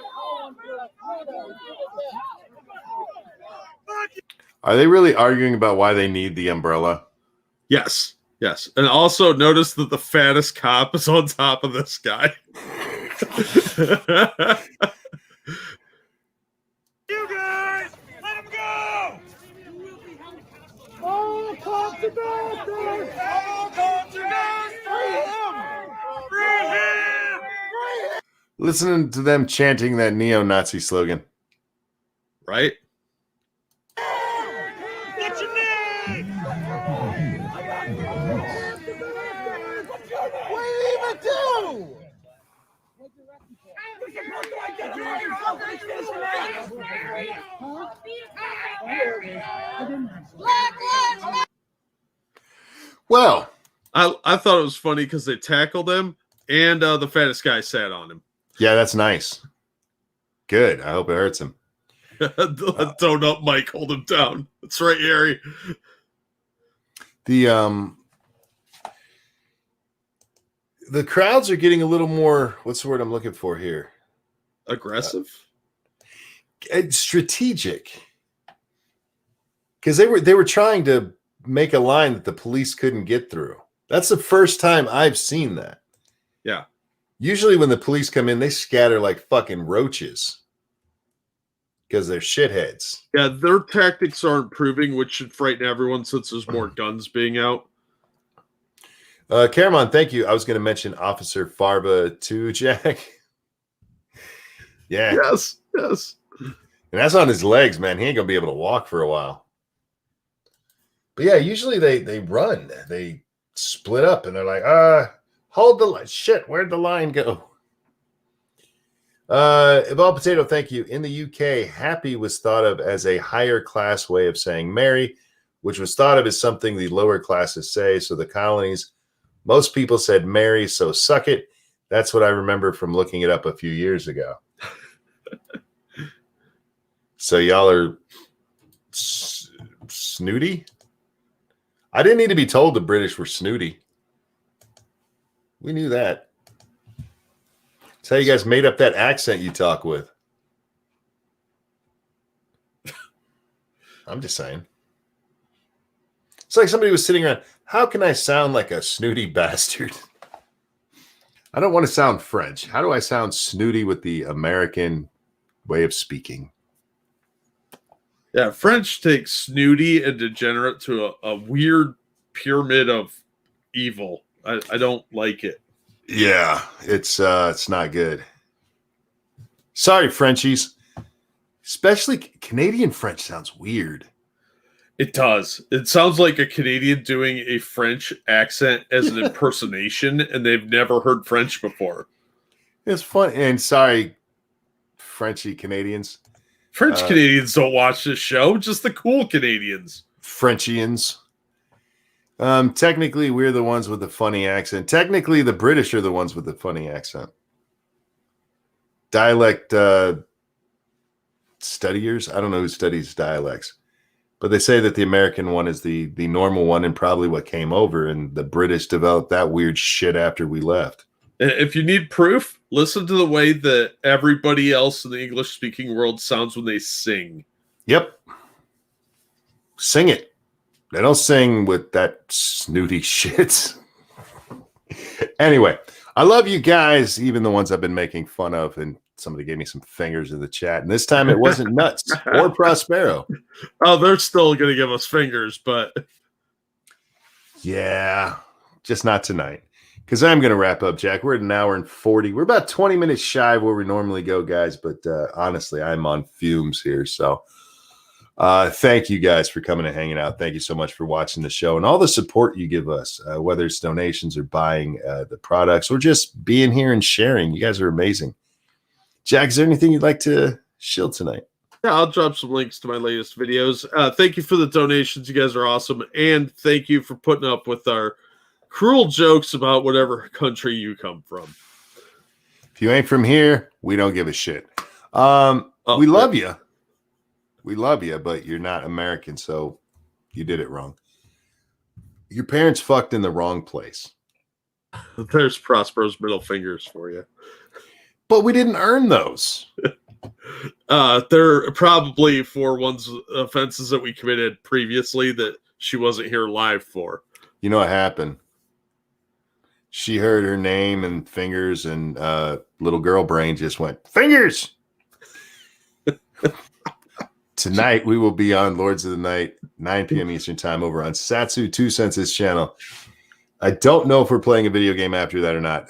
Are they really arguing about why they need the umbrella? Yes. Yes. And also notice that the fattest cop is on top of this guy. You guys! Let him go! Oh, talk to Dawson! Oh, talk to Dawson! Free him! Free him! Free him! Listening to them chanting that neo-Nazi slogan. Right? What's your name? What do you even do? Well, I thought it was funny because they tackled him and the fattest guy sat on him. yeah, that's nice. Good. I hope it hurts him. Donut Mike, hold him down. That's right, Harry. The crowds are getting a little more, what's the word I'm looking for here? Aggressive? Strategic. Because they were trying to make a line that the police couldn't get through. That's the first time I've seen that. Yeah. Usually when the police come in, they scatter like fucking roaches. Because they're shitheads. Yeah, their tactics are improving, which should frighten everyone since there's more guns being out. Caramon, thank you. I was going to mention Officer Farba too, Jack. Yeah. Yes, yes. And that's on his legs, man. He ain't going to be able to walk for a while. But yeah, usually they run. They split up and they're like, hold the line. Shit, where'd the line go? Evolved Potato, thank you. In the UK, happy was thought of as a higher class way of saying Mary, which was thought of as something the lower classes say. So the colonies, most people said Mary, so suck it. That's what I remember from looking it up a few years ago. So y'all are snooty? I didn't need to be told the British were snooty. We knew that. That's how you guys made up that accent you talk with. I'm just saying. It's like somebody was sitting around. How can I sound like a snooty bastard? I don't want to sound French. How do I sound snooty with the American way of speaking? Yeah, French takes snooty and degenerate to a weird pyramid of evil. I don't like it. Yeah, it's not good. Sorry, Frenchies. Especially Canadian French sounds weird. It does. It sounds like a Canadian doing a French accent as an impersonation, and they've never heard French before. It's fun. And sorry, Frenchy Canadians. French Canadians don't watch this show, just the cool Canadians. Frenchians. Technically, we're the ones with the funny accent. Technically, the British are the ones with the funny accent. Dialect studiers. I don't know who studies dialects. But they say that the American one is the normal one and probably what came over, and the British developed that weird shit after we left. If you need proof, listen to the way that everybody else in the English-speaking world sounds when they sing. Yep. Sing it. They don't sing with that snooty shit. Anyway, I love you guys, even the ones I've been making fun of, and somebody gave me some fingers in the chat, and this time it wasn't Nuts or Prospero. Oh, they're still going to give us fingers, but... Yeah, just not tonight. Because I'm going to wrap up, Jack. We're at 1 hour and 40. We're about 20 minutes shy of where we normally go, guys. But honestly, I'm on fumes here. So thank you guys for coming and hanging out. Thank you so much for watching the show and all the support you give us, whether it's donations or buying the products or just being here and sharing. You guys are amazing. Jack, is there anything you'd like to shill tonight? Yeah, I'll drop some links to my latest videos. Thank you for the donations. You guys are awesome. And thank you for putting up with our cruel jokes about whatever country you come from. If you ain't from here, we don't give a shit. We love you. We love you, but you're not American, so you did it wrong. Your parents fucked in the wrong place. There's Prospero's middle fingers for you. But we didn't earn those. They're probably for one's offenses that we committed previously that she wasn't here live for. You know what happened? She heard her name and fingers, and little girl brain just went, fingers! Tonight, we will be on Lords of the Night, 9 p.m. Eastern Time over on Satsu 2 Senses channel. I don't know if we're playing a video game after that or not.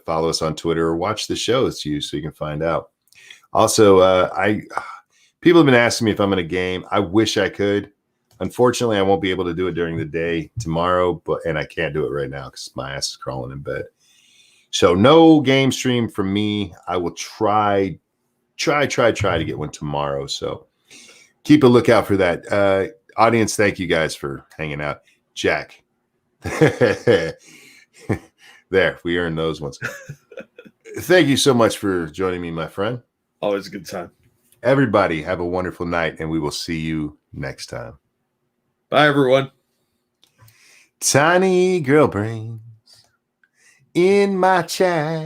Follow us on Twitter or watch the shows so you can find out. Also, people have been asking me if I'm in a game. I wish I could. Unfortunately, I won't be able to do it during the day tomorrow, and I can't do it right now because my ass is crawling in bed. So no game stream from me. I will try to get one tomorrow. So keep a lookout for that. Audience, thank you guys for hanging out. Jack. There, we earned those ones. Thank you so much for joining me, my friend. Always a good time. Everybody, have a wonderful night, and we will see you next time. Bye, everyone. Tiny girl brains in my chat.